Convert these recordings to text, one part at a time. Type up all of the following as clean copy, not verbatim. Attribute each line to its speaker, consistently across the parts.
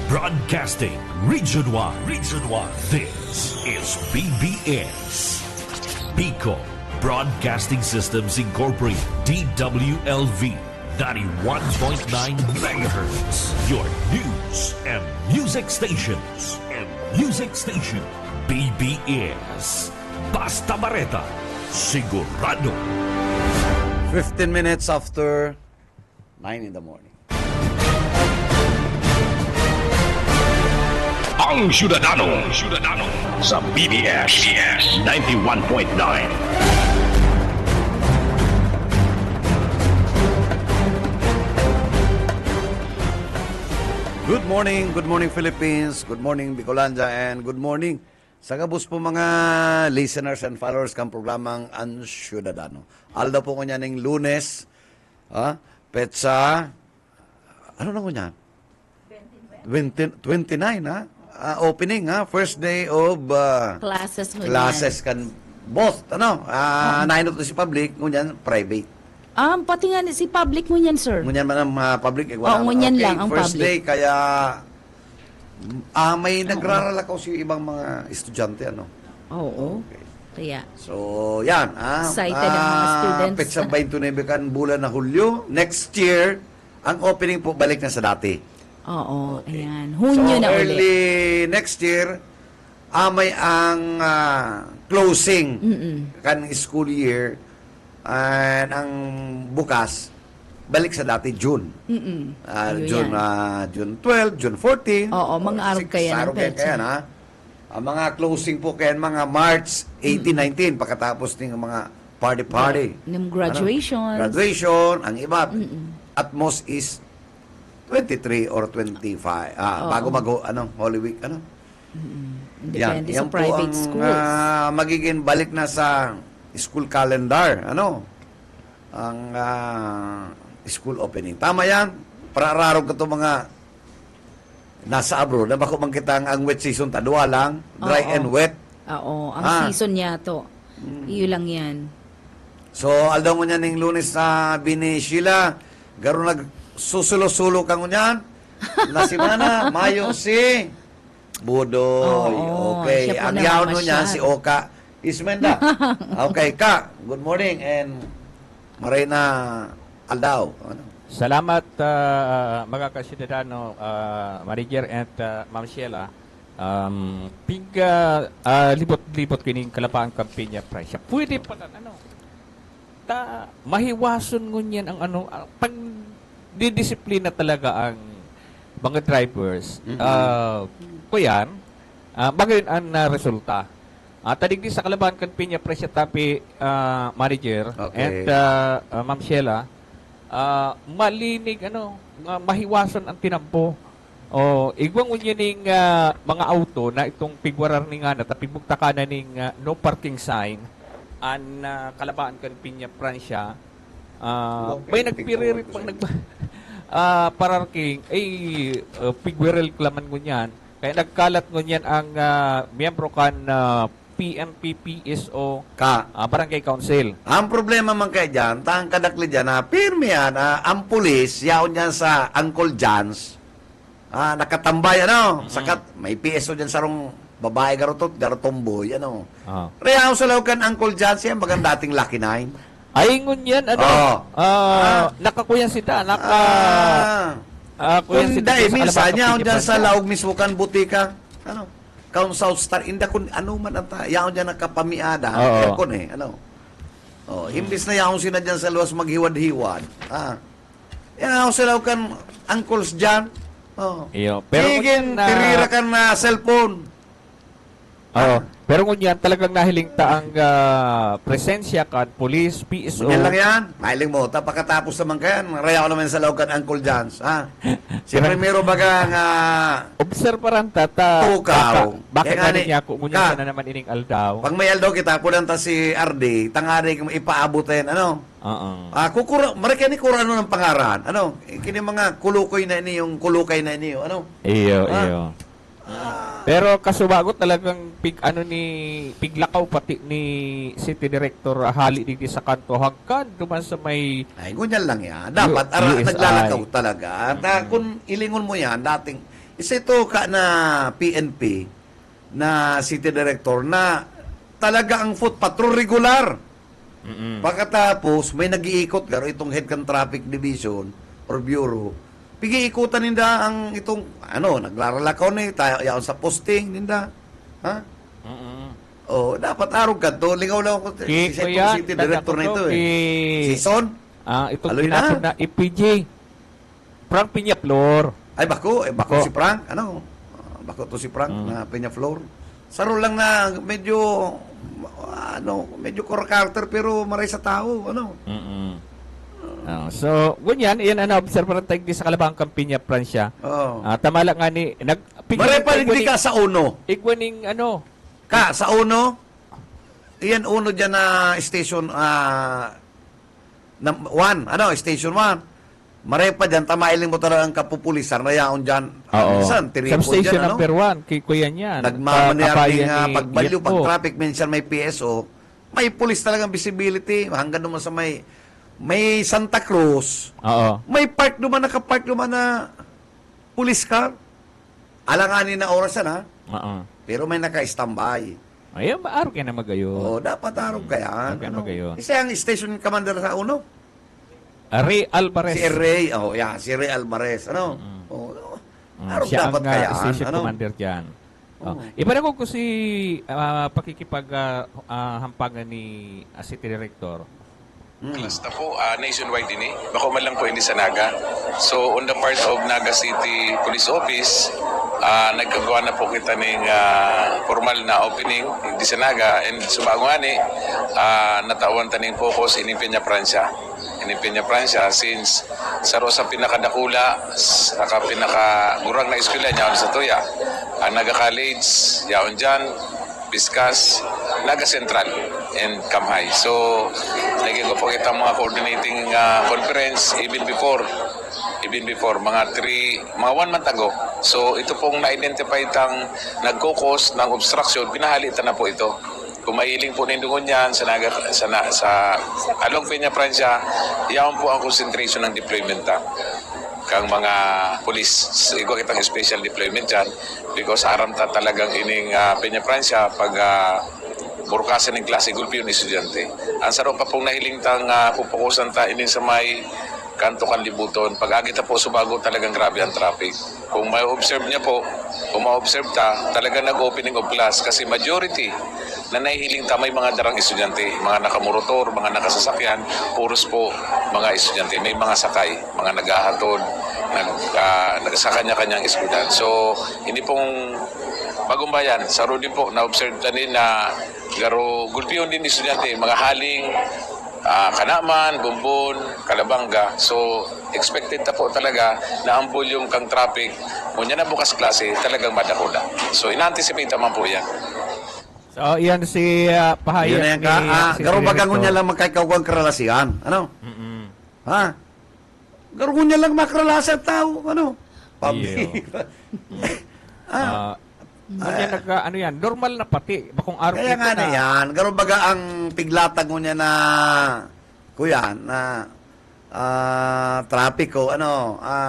Speaker 1: Broadcasting Region 1. Region 1. This is BBS. Pico Broadcasting Systems Incorporated. DWLV. 91.9 megahertz. Your news and music stations. BBS. Basta Bareta. Sigurado.
Speaker 2: 15 minutes after 9 in the morning.
Speaker 3: Ang Syudadano sa BBS 91.9.
Speaker 2: Good morning Philippines, good morning Bicolanja, and good morning sa kabus po mga listeners and followers kang programang Ang Syudadano. Alda po ko niya ng Lunes, petsa, ano na ko niya? 29, ha? Opening, ha? First day of
Speaker 4: Classes
Speaker 2: kan both, nainot to si public, ngunyan private.
Speaker 4: Pati nga si public mo yan, sir.
Speaker 2: Ngunyan man ang public,
Speaker 4: ngunyan lang ang
Speaker 2: first
Speaker 4: public.
Speaker 2: day, kaya may nagraralakaw si ibang mga estudyante, ano?
Speaker 4: Oo.
Speaker 2: Okay.
Speaker 4: Kaya,
Speaker 2: So, yan,
Speaker 4: excited ang mga students.
Speaker 2: Petsa 29 kan bulan na Hulyo. Next year, ang opening po balik na sa dati.
Speaker 4: oo, ayan. Hunyo
Speaker 2: so,
Speaker 4: na
Speaker 2: early
Speaker 4: ulit.
Speaker 2: next year, may ang closing kan school year, and ang bukas, balik sa dati June.
Speaker 4: Yun
Speaker 2: June,
Speaker 4: yan.
Speaker 2: June 12, June 14.
Speaker 4: Oo, mga araw kaya ng
Speaker 2: araw kaya
Speaker 4: petsa.
Speaker 2: na. Ang mga closing po kaya mga March 18, 19, pagkatapos ng mga party.
Speaker 4: Ng graduations.
Speaker 2: Graduation, ang iba. At most is 23 or 25. Bago Holy Week,
Speaker 4: Depende sa
Speaker 2: yan po
Speaker 4: private
Speaker 2: ang
Speaker 4: schools.
Speaker 2: magiging balik na sa school calendar. Ang school opening. Tama yan. Parararog ka ito mga nasa abroad. Na bako man kita ang wet season, tadwa lang. Dry and wet.
Speaker 4: Oo, ang season niya to. Iyo lang yan.
Speaker 2: So, aldaw mo niya ng Lunes na bini Sheila. Garo nagsusulo-sulo kang niyan. Na simana, Mayo si Budoy.
Speaker 4: Oo,
Speaker 2: Okay.
Speaker 4: siya po
Speaker 2: Ang
Speaker 4: na
Speaker 2: yaon mo niya,
Speaker 4: mamasyal.
Speaker 2: si Oka Ismenda. Okay, Ka. Good morning and maray na aldaw.
Speaker 5: Salamat mga kasidadano, Manager and Ma'am Sheila. Libot-libot kining kalapaan kampanya presya. Pwede pa mahiwason ngunyan ang pag didisiplina talaga ang mga drivers. Kuyan, bagayon ang resulta. Tadig sa kalabaan kampanya presya tapi Manager
Speaker 2: Okay.
Speaker 5: and Ma'am Sheila, malinig mahiwason ang tinampo. Igwang unyan ning mga auto na itong pigwarar ni nga na tapi bugtaka na ning no parking sign an kalabaan kan Pinya Francia. May nagpiririt pang pararking pigwerel klaman ngunyan kaya nagkalat ngunyan ang miyembro kan PNP PSO Barangay Council.
Speaker 2: Ang problema man kaya dyan, tang kadakli dyan na pirmi yan, ang pulis, yaon dyan sa Uncle John's, nakatambay, sakat, may PSO dyan sa rong babae garotot, garotomboy, Reyaw sa law kan Uncle John's yan, bagang dating Lucky 9.
Speaker 5: Ay ngunyan, nakakuyan sita, kuyan
Speaker 2: Kung
Speaker 5: sita
Speaker 2: dahil,
Speaker 5: sa
Speaker 2: minsan
Speaker 5: kalabang
Speaker 2: yaon
Speaker 5: Pinya
Speaker 2: dyan sa
Speaker 5: Francia.
Speaker 2: laog mismo kan butika, Kaun South Star, inda kun man ata, yaon dyan nakapamiada,
Speaker 5: Oo.
Speaker 2: aircon imbis na yaon sila dyan sa luwas maghiwad-hiwad, yaon sila kan uncles dyan,
Speaker 5: Iyo, pero
Speaker 2: Tigin,
Speaker 5: ngunyan
Speaker 2: tirira kan na cellphone.
Speaker 5: pero ngunyan talagang nahiling ta ang presensya kan police, PSO.
Speaker 2: Yan lang yan, mailing mo, pagkatapos naman kayan, rayaw naman sa laog kan Uncle John's, Siyempre meron baga nga,
Speaker 5: Observaran tata.
Speaker 2: Tukaw.
Speaker 5: Bakit
Speaker 2: Kaya
Speaker 5: nga
Speaker 2: ni-
Speaker 5: niya ko ngunyan
Speaker 2: Ka.
Speaker 5: siya na naman ining aldaw?
Speaker 2: pag may aldaw kita, punanta si RD, tangari kung ipaabutin,
Speaker 5: Oo.
Speaker 2: Marika ni kurano ng pangaran. Kini mga kulukay na ini, yung kulukay na ini,
Speaker 5: Iyo,
Speaker 2: Ah.
Speaker 5: iyo. Pero kasubagot talagang piglakaw pati ni City Director Hali dito sa kanto hangkan duman sa may
Speaker 2: Ay, ganyan lang yan. Dapat
Speaker 5: USI.
Speaker 2: naglalakaw talaga. At kung ilingon mo yan, dating Isa ito ka na PNP na city director na talaga ang foot patrol regular. Pagkatapos, may nag-iikot garo itong head ng traffic division or bureau. Pigi-ikutan ninda ang itong, naglaralakaw na tayo sa posting ninda. Ha? Oh, dapat arog ka to. Lingaw lang ako. Si
Speaker 5: Kuya,
Speaker 2: city director na ito eh. Si Son?
Speaker 5: Itong
Speaker 2: Aloy
Speaker 5: tinapon
Speaker 2: na.
Speaker 5: na EPJ. Frank Piñaflor.
Speaker 2: Ay, bako
Speaker 5: Bako.
Speaker 2: si Frank. Bako to si Frank na Peñaflor. Saro lang na medyo, medyo core-character pero maray sa tao.
Speaker 5: So, ganyan, iyan observer tayo di sa kalabang Campiña, Pransya.
Speaker 2: Oh.
Speaker 5: Tama lang nga ni,
Speaker 2: Maray pa rin di ka sa uno.
Speaker 5: Igwaning,
Speaker 2: Ka, sa uno, iyan uno dyan na station, station 1. Maray pa dyan, tamailing mo talaga ang kapupulisan na yaon dyan. Minsan, tiripo
Speaker 5: Substation
Speaker 2: dyan,
Speaker 5: number 1, kay Kuya niyan.
Speaker 2: Nagmamaniyarting pagbalyo, pag-traffic, minsan may PSO. May pulis talagang visibility. Hanggang naman sa may Santa Cruz.
Speaker 5: Oo.
Speaker 2: May park naman, nakapark naman na pulis car. Alanganin na oras yan, ha?
Speaker 5: Oo.
Speaker 2: Pero may naka-standby.
Speaker 5: Ayun, maaro ka na magayon.
Speaker 2: Dapat arog kaya.
Speaker 5: Huwag ka magayon.
Speaker 2: Isa ang station commander sa uno.
Speaker 5: Ray Alvarez.
Speaker 2: Si Ray. Si Ray Alvarez. Arog
Speaker 5: Siya
Speaker 2: dapat
Speaker 5: ang
Speaker 2: kaya.
Speaker 5: station commander dyan. Iba na ko si hampangan ni City Director.
Speaker 6: Basta po, nationwide din eh. Bako man lang po hindi sa Naga. So, on the part of Naga City Police Office, nagkagawa na po kita ng formal na opening hindi sa Naga. And sumagwani, natawan taning focus in Peña Francia. In Peña Francia, since sa Rosa pinakadakula, saka pinakagurang na eskwela niya sa Tuya. Ang Naga College, yaon dyan, Piscas, Naga Central, and Kamhay. So, naging ko po kita mga coordinating conference even before mga 1 month ago. So, ito pong na-identify tang nagkukos ng obstruction, pinahalitan na po ito. Kung mailing po nindungon yan sa along Peña Francia, yaon po ang concentration ng deployment kang mga police. Igo kitang special deployment dyan because aram ta talagang ining Peña Francia pag burkasan ng klase gulpi yung estudyante. Ang sarap pa pong nahiling tang pupukusan ta inin sa may kanto Kanlibuton. Pag agita po subago talagang grabe ang traffic. Kung ma-observe niya po, kung ma-observe ta, talagang nag-opening of class kasi majority na nahihiling ta may mga darang estudyante, mga nakamotor, mga nakasasakyan, puros po mga estudyante. May mga sakay, mga naghahatod, sa kanya-kanyang eskwelahan. So, hindi pong bagong bayan, sa Rudy po, na-observe tanin na garo gulpiyon din estudyante, mga haling Kanaman, Bumbon, Calabanga. So, expected na po talaga na ang volume kang traffic, kung yan na bukas klase, talagang madakula. So, in-anticipate naman po yan.
Speaker 5: So, yan si pahayag
Speaker 2: Yun na yan
Speaker 5: ni
Speaker 2: ka.
Speaker 5: City
Speaker 2: Garo bagangon
Speaker 5: Director.
Speaker 2: niya lang magkaikawang karalasian. Ha? Garo niya lang makaralasan tao. Pambira.
Speaker 5: Yan, normal na pati. Bakong araw
Speaker 2: Kaya nga na yan. Garo baga ang piglatag mo niya na, kuya, na traffic o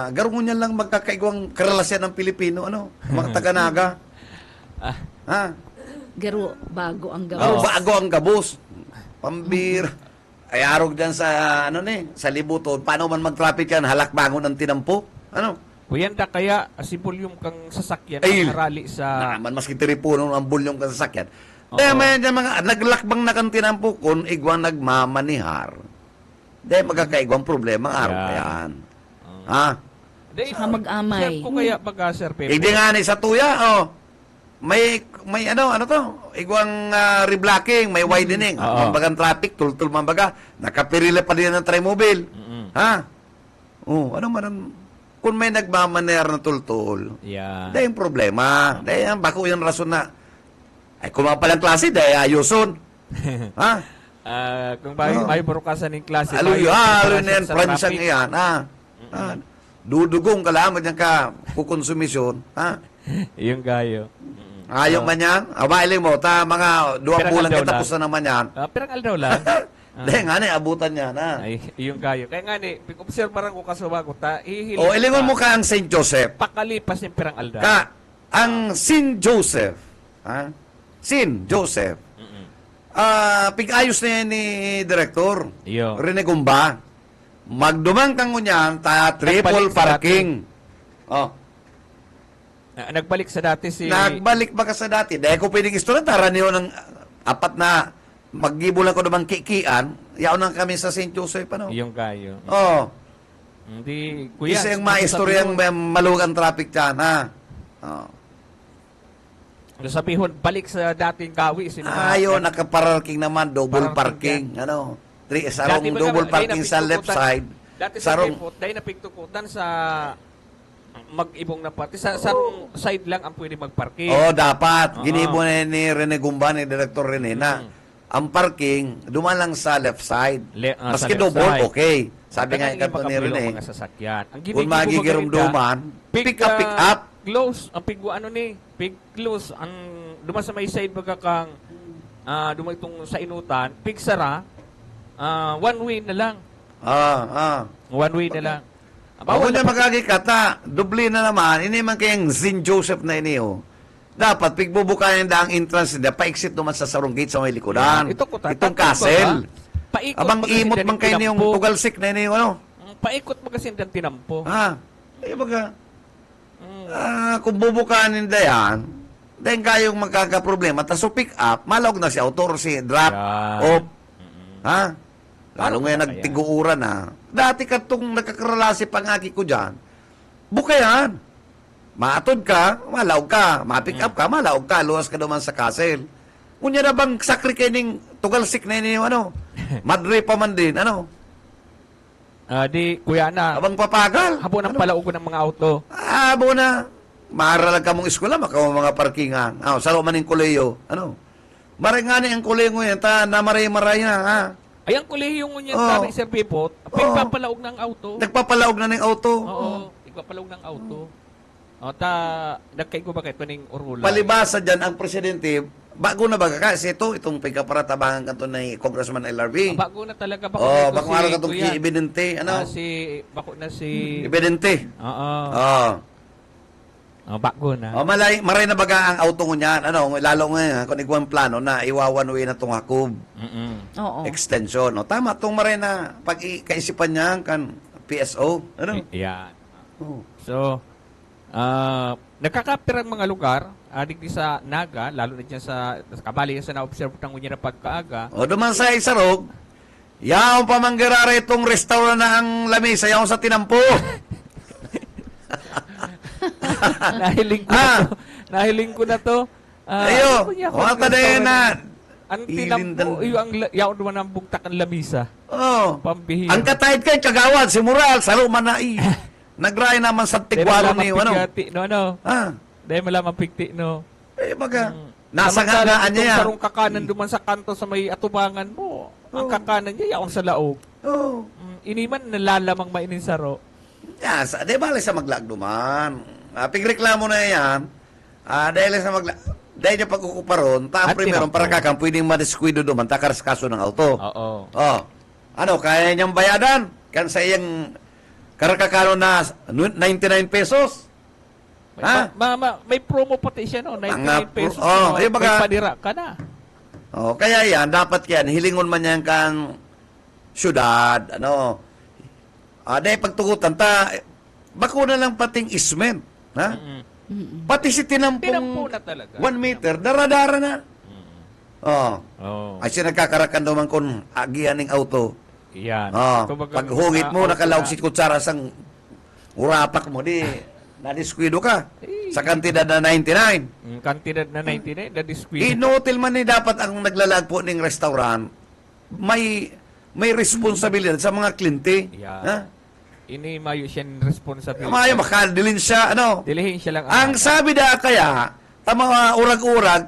Speaker 2: garo niya lang magkakaigwang karalasan ng Pilipino, mga taga-Naga. Ha?
Speaker 4: Garo, bago ang
Speaker 2: Garo
Speaker 4: gawas.
Speaker 2: bago ang gabos. Pambira. Ay arog dyan sa, sa libuton. Paano man mag-traffic yan? Halakbangon ang tinampo.
Speaker 5: Kuyanda kaya asipol yung kang sasakyan
Speaker 2: Ay,
Speaker 5: ang harali sa...
Speaker 2: Naman, maski tiripuno ng bulyong kasasakyan. Dahil may dyan mga naglakbang na kang tinampo kung igwang nagmamanihar. Dahil magkakaigwang problema ang araw
Speaker 5: Yan.
Speaker 2: na yan. Ha?
Speaker 4: Saka mag-amay.
Speaker 5: Ko kaya pag Sir Pepe.
Speaker 2: Hindi nga ni sa tuya, may igwang reblocking, may widening. Mambagang traffic, tultul mambaga. Nakapirila pa din ng trimobile. Ha? Ano man ang... Kung may nagmamanear na tultul,
Speaker 5: Yeah.
Speaker 2: dahil yung problema. Dahil yung bako yung rason na, ay kung mga palang klase, dahil ayuson. Ha?
Speaker 5: Kung may burukasan ng klase.
Speaker 2: Alo na yan,
Speaker 5: sa
Speaker 2: pransang
Speaker 5: traffic.
Speaker 2: iyan. Dudugong kalaman yan ka, kukonsumisyon. Ha?
Speaker 5: Yung gayo.
Speaker 2: Ayaw man yan. Abailing mo, mga 2
Speaker 5: Pirang
Speaker 2: bulan
Speaker 5: aldaw
Speaker 2: kita
Speaker 5: lang.
Speaker 2: tapos na naman yan.
Speaker 5: Pirang aldaw lang.
Speaker 2: Dahil nga na, abutan niya na.
Speaker 5: Ay, yung kayo. Kaya nga ni, obserbaran ko kasuwa ko, ihiling
Speaker 2: O, ilingon mo ka ang St. Joseph.
Speaker 5: pakalipas yung pirang alda.
Speaker 2: Ang St. Joseph, St. Joseph, pig-ayos na yan ni Director
Speaker 5: Iyo.
Speaker 2: Rene Gumba. Magdumang kang ngunyan, triple
Speaker 5: Nagbalik sa
Speaker 2: parking. Oh.
Speaker 5: Nagbalik sa dati si...
Speaker 2: Nagbalik ba ka sa dati? Dahil ko pwedeng istorya, tara niyo ng apat na maggibulan ko naman kikian, yaw nang kami sa St. Joseph, ano?
Speaker 5: Yung kayo.
Speaker 2: Oh.
Speaker 5: Hindi, kuya.
Speaker 2: Isa yung maistoryang malugang traffic dyan, ha? Oh.
Speaker 5: Sabihon, balik sa dating gawi.
Speaker 2: Ayaw, nakaparking naman, double parking. Ano? Sarong double parking sa left side.
Speaker 5: Dati sa
Speaker 2: Sarong,
Speaker 5: Depot, dahil napigtukutan sa mag-ibong na pati. Sa sarong side lang ang pwede magparking.
Speaker 2: dapat.
Speaker 5: Oo.
Speaker 2: Ginibo na ni Rene Gumba, ni Director Rene, na ang parking, dumaan lang sa left side.
Speaker 5: Sa
Speaker 2: Maski
Speaker 5: left
Speaker 2: double,
Speaker 5: side.
Speaker 2: okay. Sabi nga
Speaker 5: Kaya
Speaker 2: yung kanto ni
Speaker 5: makabilong
Speaker 2: Rene,
Speaker 5: mga sasakyan. Ang
Speaker 2: kung magigirum-duman, pick up.
Speaker 5: Close. Ang pig ano ni? Pig close. Ang duman sa may side baga kang duman itong sa inutan. Pig sara. One way na lang. One way na lang.
Speaker 2: Bago niya magagikata, dubli na naman, ini man kayang St. Joseph na iniyo. Dapat, pigbubukayan na ang entrance nila, pa-exit naman sa sarong gate sa may likodan. Itong castle.
Speaker 5: Paikot
Speaker 2: Abang imot man kayo niyong
Speaker 5: tinampo.
Speaker 2: tugalsik na iniyo, ano?
Speaker 5: Paikot mo kasi ng tinampo.
Speaker 2: Baga, kung bubukayan nila yan, dahil kayong magkakaproblema, tapos pick up, malawag na si autor, si drop,
Speaker 5: Yan.
Speaker 2: off. Lalo
Speaker 5: Paano
Speaker 2: ngayon
Speaker 5: ba
Speaker 2: nagtiguuran na. Dati ka itong nagkakaralasi pangaki ko dyan, bukayan. Maatod ka, malawag ka. Ma-pick up ka, malawag ka. Luwas ka naman sa castle. Kunya na bang sakri kayo ning tugalsik na yun, ano? Madre pa man din, ano?
Speaker 5: Di, kuya na.
Speaker 2: Abang papagal.
Speaker 5: Habo ng palaugo ng mga auto.
Speaker 2: Abo na. Maaralag ka mong eskwela, makaw mga parkingan. Salo man yung kuleyo. Ano? Maray nga na yung kuleyo ngayon, namaray-maray na, ha?
Speaker 5: Ay, ang kolehiyo ngunyan
Speaker 2: Oo.
Speaker 5: Sir Pipot, pagpapalaog ng auto.
Speaker 2: Nagpapalaog na ng auto.
Speaker 5: Oo, pagpapalaog ng auto. Nagkaigo ba kayo ning urula?
Speaker 2: Palibasa dyan, ang presidente, bago na baga kasi itong pagkaparatabangan kanto ni Congressman LRB.
Speaker 5: Bago na talaga.
Speaker 2: Bako nga lang itong evidente. Ano?
Speaker 5: Bako na si...
Speaker 2: Evidente.
Speaker 5: Oo. Bago na.
Speaker 2: Maray na baga ang auto ko niyan. Ano, lalo ngayon, kung iguang plano na iwawan way na itong Hakob
Speaker 4: Oo.
Speaker 2: extension. Tama, itong maray na pag-kaisipan niya kan PSO. Ano?
Speaker 5: Yan.
Speaker 2: Oh.
Speaker 5: So, nakakapir ang mga lugar, digdi sa Naga, lalo na dyan sa kabali sa na-observe ng ngunya na pagkaaga.
Speaker 2: Duman sa Isarog, yaw pamanggirara itong restaurant na ang lamisa, yaw sa tinampo.
Speaker 5: Nahiling ko na to.
Speaker 2: Ayo, wata na yun na.
Speaker 5: Ang tinampo, yung yaw naman ang bugtak ang lamisa. Pambihira.
Speaker 2: Ang katahid kay kagawad, si Mural, saro man na nagray naman sa tigwalo ni, ano?
Speaker 5: Dahil malaman pigti, no?
Speaker 2: Baga, nasa nga niya yan.
Speaker 5: Sarong kakanan duman sa kanto sa may atubangan mo. Ang kakanan niya, yaong sa laog. Iniman, nalalamang mainin saro.
Speaker 2: Di bali sa maglagduman. Pigreklamo na yan. Dahil sa dahil niya pagkukuparon, meron para kakang pwedeng madiskuido duman, takaras kaso ng auto.
Speaker 5: Oo.
Speaker 2: Ano, kaya niyang bayadan? Kan sa iyang karakakano na 99 pesos?
Speaker 5: May promo pati siya, no? 99 pesos.
Speaker 2: Baga,
Speaker 5: may padira ka na.
Speaker 2: Kaya yan, dapat yan, hilingon man yan kan syudad, ano. Dahil pagtugutan, bakuna lang pating ismen, ha? Pati si
Speaker 5: Tinampo
Speaker 2: tinampong
Speaker 5: na talaga.
Speaker 2: 1 meter, dara-dara na. Ay siya nagkakarakan naman kung agian ng auto.
Speaker 5: Yan.
Speaker 2: Pag hugit mo, nakalaog si kutsara sang urapak mo, di nadiskwido ka. Sa kantidad na 99.
Speaker 5: Kantidad na 99, na disquid.
Speaker 2: Inotil man ni dapat ang naglalag po ng restaurant, may responsibilidad sa mga kliyente.
Speaker 5: Yeah.
Speaker 2: Ha?
Speaker 5: Ini mayo siya responsibility.
Speaker 2: Mayo, makadilin siya, ano?
Speaker 5: Dilihin siya lang.
Speaker 2: Ang sabi da kaya, mga urag-urag,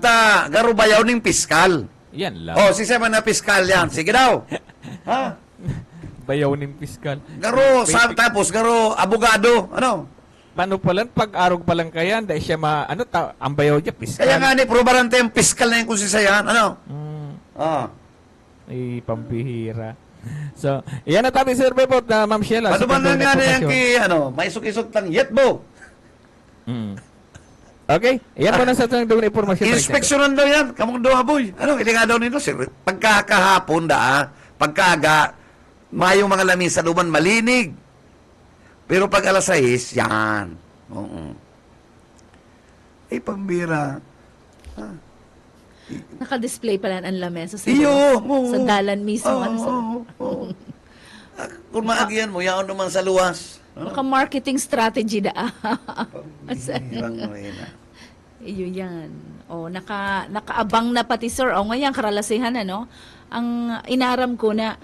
Speaker 2: garubayaw ng piskal.
Speaker 5: Yan lang.
Speaker 2: Si Seman na piskal yan. Sige daw. Ha?
Speaker 5: Bayaw ng piskal.
Speaker 2: Garo, tapos garo, abogado. Ano?
Speaker 5: Paano pa lang, pag-arog pa lang kaya, dahil siya ang bayaw niya, piskal.
Speaker 2: Kaya nga ni, probarante yung piskal na yung kung sisayan. Ano?
Speaker 5: Ay, pambihira. So, yan na tabi survey po na Ma'am Sheila.
Speaker 2: Ano ba
Speaker 5: Sa
Speaker 2: na nga
Speaker 5: pagdulong
Speaker 2: yan
Speaker 5: impormasyon.
Speaker 2: may isok-isok tang yetbo.
Speaker 5: Okay, yan po na sa itong doon informasyon.
Speaker 2: Inspeksyonan daw yan. Kamong daw aboy. Ili nga daw nito, sir. Pagkakahapon pagkaga, mayong mga lamin sa luman malinig. Pero pag alas 6, yan. Oo. Ay, pambira.
Speaker 4: Naka-display pala ang lamesa sa,
Speaker 2: Iyo,
Speaker 4: sa dalan mismo.
Speaker 2: oo. Kung maagian mo, yaon naman sa luwas.
Speaker 4: Baka marketing strategy da.
Speaker 2: Pambirang Marina.
Speaker 4: Iyo yan. Nakaabang na pati sir. Ngayon karalasihan ang inaram ko na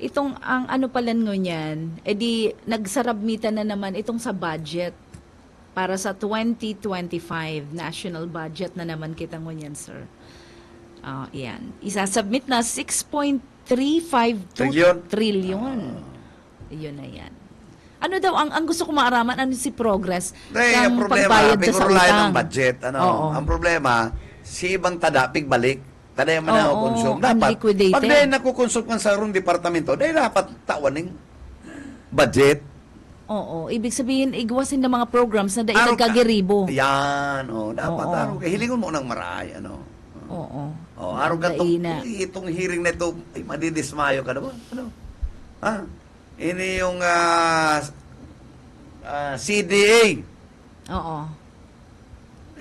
Speaker 4: itong ang ano palan ngo niyan, edi nagsarabmitan na naman itong sa budget para sa 2025 national budget na naman kita ngo niyan, sir. Yan. Isasubmit na 6.352 trillion. Iyon na yan. Ano daw, ang gusto ko maaraman, ano si progress
Speaker 2: Ang
Speaker 4: ng
Speaker 2: problema,
Speaker 4: pagbayad sa
Speaker 2: pigurulayan
Speaker 4: utang?
Speaker 2: ng budget.
Speaker 4: Oo.
Speaker 2: Ang problema, si ibang tada, pigbalik. Tada yung mga
Speaker 4: Oo,
Speaker 2: consume. Dapat,
Speaker 4: unliquidated.
Speaker 2: pag dahil nakukonsume ka sa rong departamento, dahil dapat tawaning budget.
Speaker 4: Oo. Ibig sabihin, igwasin ng mga programs na dahil
Speaker 2: Araw ka-
Speaker 4: nagkagiribo.
Speaker 2: Yan, dapat
Speaker 4: Oo.
Speaker 2: araw ka. Hilingon mo ng maray,
Speaker 4: Oo.
Speaker 2: araw ka
Speaker 4: Daina.
Speaker 2: itong hearing na ito, ay, madidismayo ka naman. Ini yung CDA.
Speaker 4: Oo.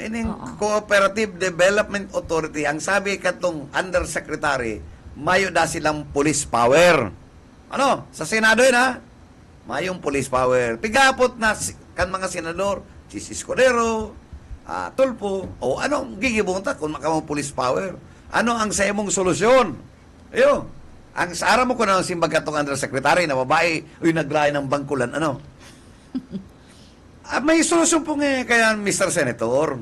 Speaker 2: Ining Cooperative Development Authority, ang sabi katong undersecretary, mayo da silang police power. Sa Senado yun mayong police power. Pigapot na kan mga senador, si Escudero, Tulfo, gigibunta kung makamang police power. Ano ang sa imong solusyon? Ang saara mo ko na simbag katong undersecretary na babae, naglayan ng bangkulan, may solusyon po ngayon kaya Mr. Senator.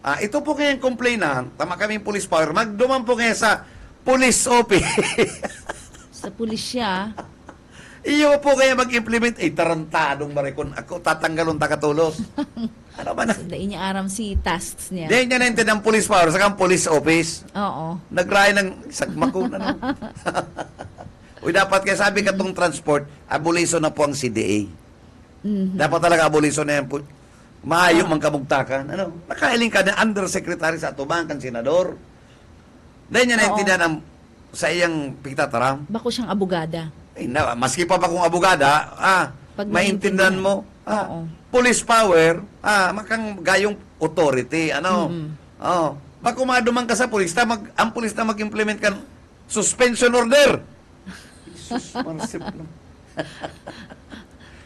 Speaker 2: Ito po ngayon complainant, tama kaming police power, magduman po ngayon sa police office.
Speaker 4: Sa pulisya,
Speaker 2: Iyo po kaya mag-implement, tarantadong marikon ako, tatanggalon takatulos. Ano ba na?
Speaker 4: dahil niya aram si tasks niya.
Speaker 2: Di niya naintindihan ang police power, saka ang police office.
Speaker 4: Oo.
Speaker 2: Nagrayan ng sagmakon, dapat kaya sabi katong transport, abolition na po ang CDA. Dapat talaga abolition na yan po. Maayo man kabugtakan. Nakailing ka na undersecretary sa atubang kan senador. Dahil niya naintindihan ang sa iyang pigtataram.
Speaker 4: Bako siyang abogada.
Speaker 2: Maski pa kung abogada,
Speaker 4: Pag
Speaker 2: maintindihan mo,
Speaker 4: Oo.
Speaker 2: police power, makang gayong authority, Pag kumaduman ka sa pulis, ang pulis na mag-implement kan suspension order. Jesus, marsip lang.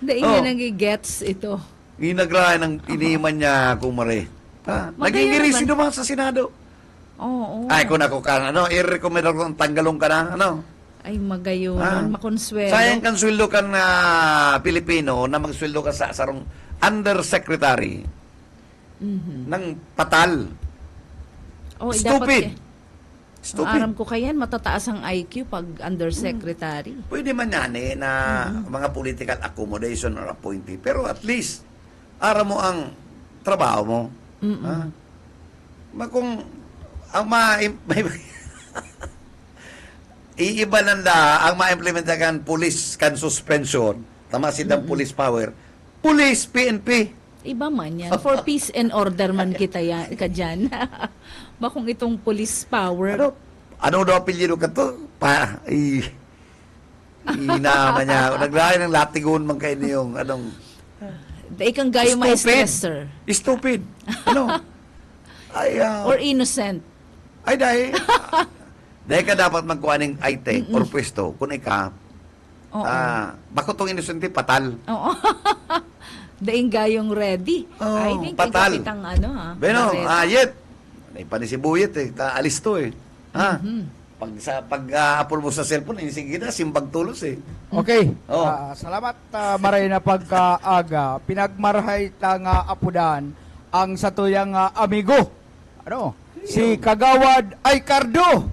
Speaker 4: Dahil niya nag-gets ito.
Speaker 2: Ginagrahan ng iniman niya, kumare. Naging irisi naman sa Senado.
Speaker 4: Oo.
Speaker 2: Ay, kung ako ka, i-recommend ako tanggalong ka na,
Speaker 4: Ay, magayon. Makonsuelo.
Speaker 2: Sayang kan sweldo ka na Pilipino na magsweldo ka sa sarong undersecretary ng patal. Stupid. Stupid.
Speaker 4: Aram ko kayan, matataas ang IQ pag undersecretary.
Speaker 2: Pwede man yan na mga political accommodation or appointee. Pero at least, aram mo ang trabaho mo. Kung ang iiba nanda ang ma-implementakan police kan suspension, tama silang police power, police, PNP.
Speaker 4: Iba man yan. For peace and order man ka dyan. Bakong itong police power.
Speaker 2: Ano daw apelyido ka to? Inaman niya. Naglayan ng latigon man kayo niyong
Speaker 4: Dahil kang gayo ma-stress, sir.
Speaker 2: Stupid.
Speaker 4: Or innocent.
Speaker 2: Ay, dahil ka dapat magkuha ng item or pwesto, kung bako tong innocent patal.
Speaker 4: Oo. Dahil gayong ready. Ay, hindi
Speaker 2: patal.
Speaker 4: kitang
Speaker 2: Beno,
Speaker 4: ready.
Speaker 2: yet. May panisibuyet alis to Pag apol mo sa cellphone, sige na, simbag tulos
Speaker 7: Okay.
Speaker 2: Oh.
Speaker 7: Salamat maray na pagkaaga. Pinagmarhay ta nga apudan ang satuyang amigo. Si Kagawad Aycardo.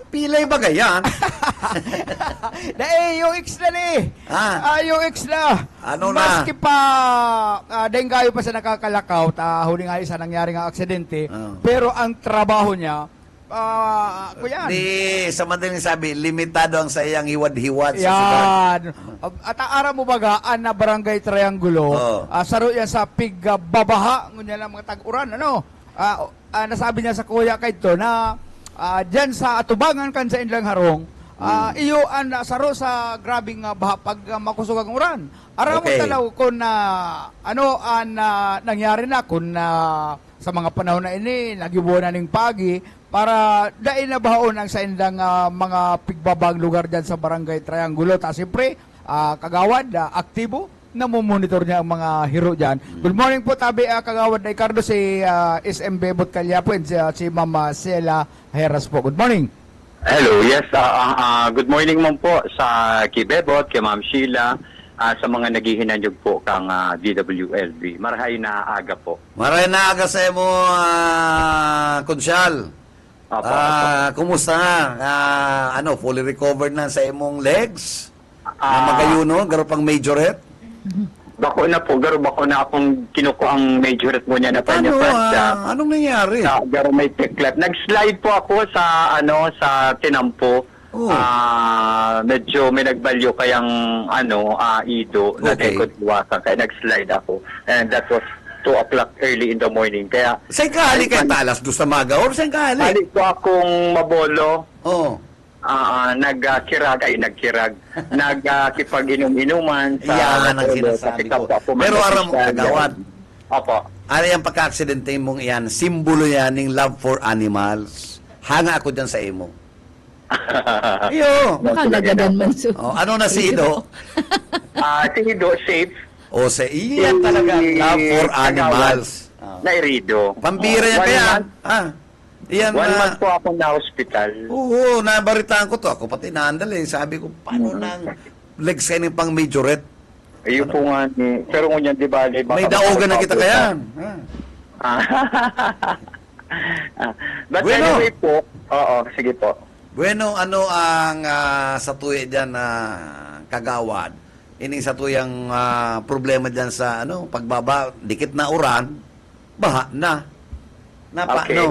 Speaker 2: Pilay ba gayan?
Speaker 7: Yung X na ni. Yung X na.
Speaker 2: Ano na?
Speaker 7: Maski pa, dahil pa sa nakakalakaw, huli nga isa nangyari nga aksidente, pero ang trabaho niya, kuyan.
Speaker 2: Di, sa madaling sabi, limitado ang sa iyang hiwad-hiwad sa syudad.
Speaker 7: Yan. At aara mo bagaan na barangay Triangulo,
Speaker 2: Oo.
Speaker 7: saro yan sa pigbabaha, ngunya lang mga tag-uran, ano? Nasabi niya sa kuya kay to na dyan sa atubangan kan sa Inlang Harong, iyo ang saro sa grabing baha pag makusog ang uran. Ara mo
Speaker 2: Okay.
Speaker 7: talaw kung ano ang nangyari na kung sa mga panahon na ini, nagibuo na ning pagi, para dahil na baon ang sa indang mga pigbabang lugar dyan sa barangay Triangulo. Ta siyempre, kagawad, aktibo, namumonitor niya ang mga hero dyan. Good morning po, tabi kagawad na Ricardo, si SMB Botkalya po, and si Mama Sela Heras po. Good morning.
Speaker 8: Hello, yes. Good morning mo po sa Kibebot, kay Ma'am Sheila, sa mga naghihinanyog po kang DWLB. Marahay na aga po.
Speaker 2: Maray na aga sa mo, Konsyal.
Speaker 8: Opo,
Speaker 2: Kumusta nga? Fully recovered na sa imong legs? Na magayuno, garo pang majorette?
Speaker 8: Bako na po, bako na akong kinuko ang majorette mo niya na
Speaker 2: Anong nangyari?
Speaker 8: Garo may teklat. Nag-slide po ako sa sa Tinampo.
Speaker 2: Oh.
Speaker 8: Medyo may nagbalyo kayang ido na
Speaker 2: Okay.
Speaker 8: kaya kaya nag-slide ako. And that was 2 o'clock early in the morning. Kaya
Speaker 2: Saan ka hali kay Talas? Doon sa Maga? Or saan ka hali?
Speaker 8: hali ko akong mabolo.
Speaker 2: Oh.
Speaker 8: Nagkirag. Nagkipag-inom-inuman
Speaker 2: Yan ang sinasabi ko. Pero aram mo, kagawad.
Speaker 8: Opo.
Speaker 2: Ano yung pagka-aksidente mong yan? Simbolo yan ng love for animals. Hanga ako dyan sa imo. Iyo.
Speaker 4: Baka nagadan man so.
Speaker 2: Ano na si Ido?
Speaker 8: Si Hido, safe.
Speaker 2: O sa iyan talaga, love for animals.
Speaker 8: Nairido.
Speaker 2: Pambira yan kaya. Iyan
Speaker 8: 1
Speaker 2: na.
Speaker 8: month po ako na hospital.
Speaker 2: Oo, nabaritaan ko to. Ako pati naandal eh. Sabi ko, paano nang legs kayo ng pang majorette?
Speaker 8: Ayun po nga pero ngunyan di ba?
Speaker 2: May daogan na kita kaya.
Speaker 8: But
Speaker 2: Bueno.
Speaker 8: anyway po, sige po.
Speaker 2: Bueno, ano ang sa tuya dyan na kagawad? Ining sa tuyang problema dyan sa pagbaba, dikit na uran, baha na.
Speaker 8: Okay.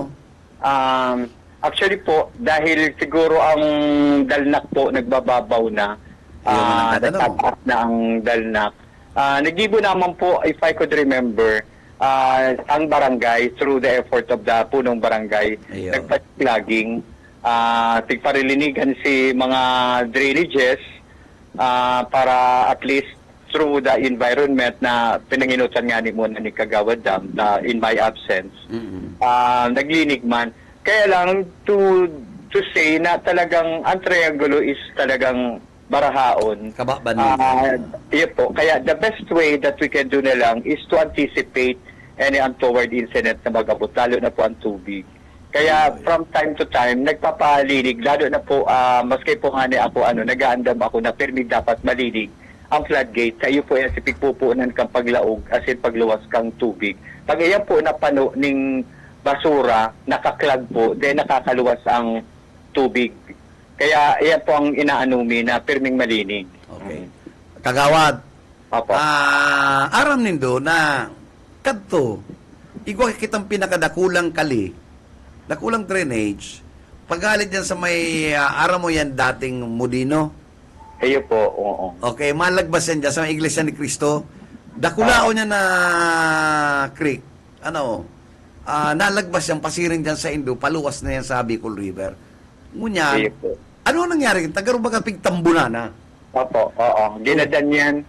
Speaker 8: Actually po, dahil siguro ang dalnak po nagbababaw na, nagtataas na ang dalnak. Nagibo naman po, if I could remember, ang barangay, through the effort of the punong barangay, nagpa-plugging, tigparilinigan si mga drainages para at least through the environment na pinanginutan nga ni muna ni Kagawad Dam in my absence. Naglinig man. Kaya lang to say na talagang ang Triangulo is talagang barahaon. Iya po. Kaya the best way that we can do na lang is to anticipate any untoward incident na mag-abot, lalo na po ang tubig. Kaya from time to time, nagpapalinig, lalo na po, maski po nga ako, nag-aandam ako na permit dapat malinig ang floodgate. Sa iyo po yan si pigpupunan kang paglaog, as in pagluwas kang tubig. Pag iyan po napano ning basura, nakaklag po, then nakakaluwas ang tubig. Kaya iyan po ang inaanumi na perming malinig.
Speaker 2: Okay. Kagawad,
Speaker 8: Opo.
Speaker 2: aram nindo na kadto, igwa kitang pinakadakulang kali, dakulang drainage, pagalit yan sa may aram mo yan dating Modino.
Speaker 8: Iyo po, oo.
Speaker 2: Okay, malagbas yan dyan sa may Iglesia ni Cristo. Dakulao niya na creek. Nalagbas yan, pasiring dyan sa Indo, paluwas na yan sa Bicol River. Ngunyan,
Speaker 8: Iyo po.
Speaker 2: ano ang nangyari? Tagaro ba kapig tambunan, ha?
Speaker 8: Opo, oo. Ginadan yan.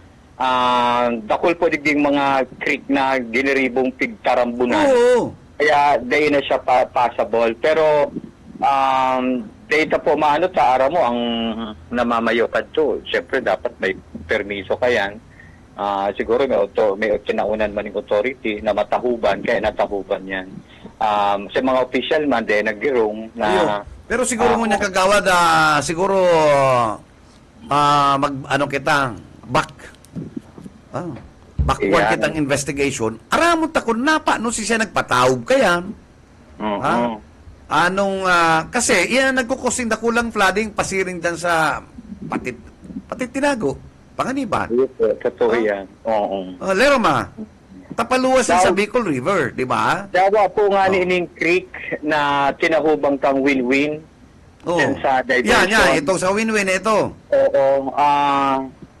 Speaker 8: Dakol po digding mga creek na giniribong pigtarambunan.
Speaker 2: Oo.
Speaker 8: Kaya day na siya passable. Pero data po maano sa araw mo ang namamayo ka to. Siyempre dapat may permiso ka yan. Siguro may kinaunan man ng authority na matahuban, kaya natahuban yan. Sa mga official man din naggirong na
Speaker 2: Ayun. Pero siguro mo niya kagawad, siguro backward
Speaker 8: Iyan.
Speaker 2: kitang investigation. Aramon ta kun napa no siya nagpatawag kaya. Ha? Kasi iyan nagkukusing dakulang flooding pasiring dan sa patit tinago. Panganiban.
Speaker 8: Totoo yan. Oo.
Speaker 2: Lero ma. tapaluwas yan sa Bicol River, di ba?
Speaker 8: Dawa po nga ni Ining Creek na tinahubang kang win-win.
Speaker 2: Oh.
Speaker 8: Yan sa diversion.
Speaker 2: Yan, ito sa win-win, ito.
Speaker 8: Oo.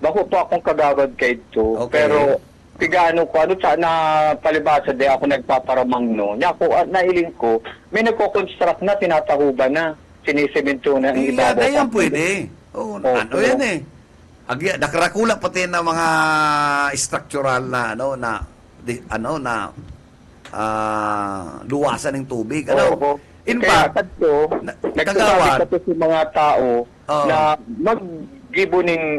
Speaker 8: Bako po akong kagawad kay ito.
Speaker 2: Okay.
Speaker 8: Pero, pigano ko, na palibasa di ako nagpaparamang no. Nya ako, nailing ko, may nagko-construct na, tinatahuban na. Sinisemento na ang
Speaker 2: Iya,
Speaker 8: ibabaw.
Speaker 2: yan pwede. Oh, ano yan eh. Nakarakula pati na mga structural na luwasan ng tubig.
Speaker 8: Oo.
Speaker 2: In
Speaker 8: Kaya
Speaker 2: fact,
Speaker 8: kadto,
Speaker 2: kagawad.
Speaker 8: nagsasabi ko sa mga tao
Speaker 2: Oo.
Speaker 8: na mag-gibo ning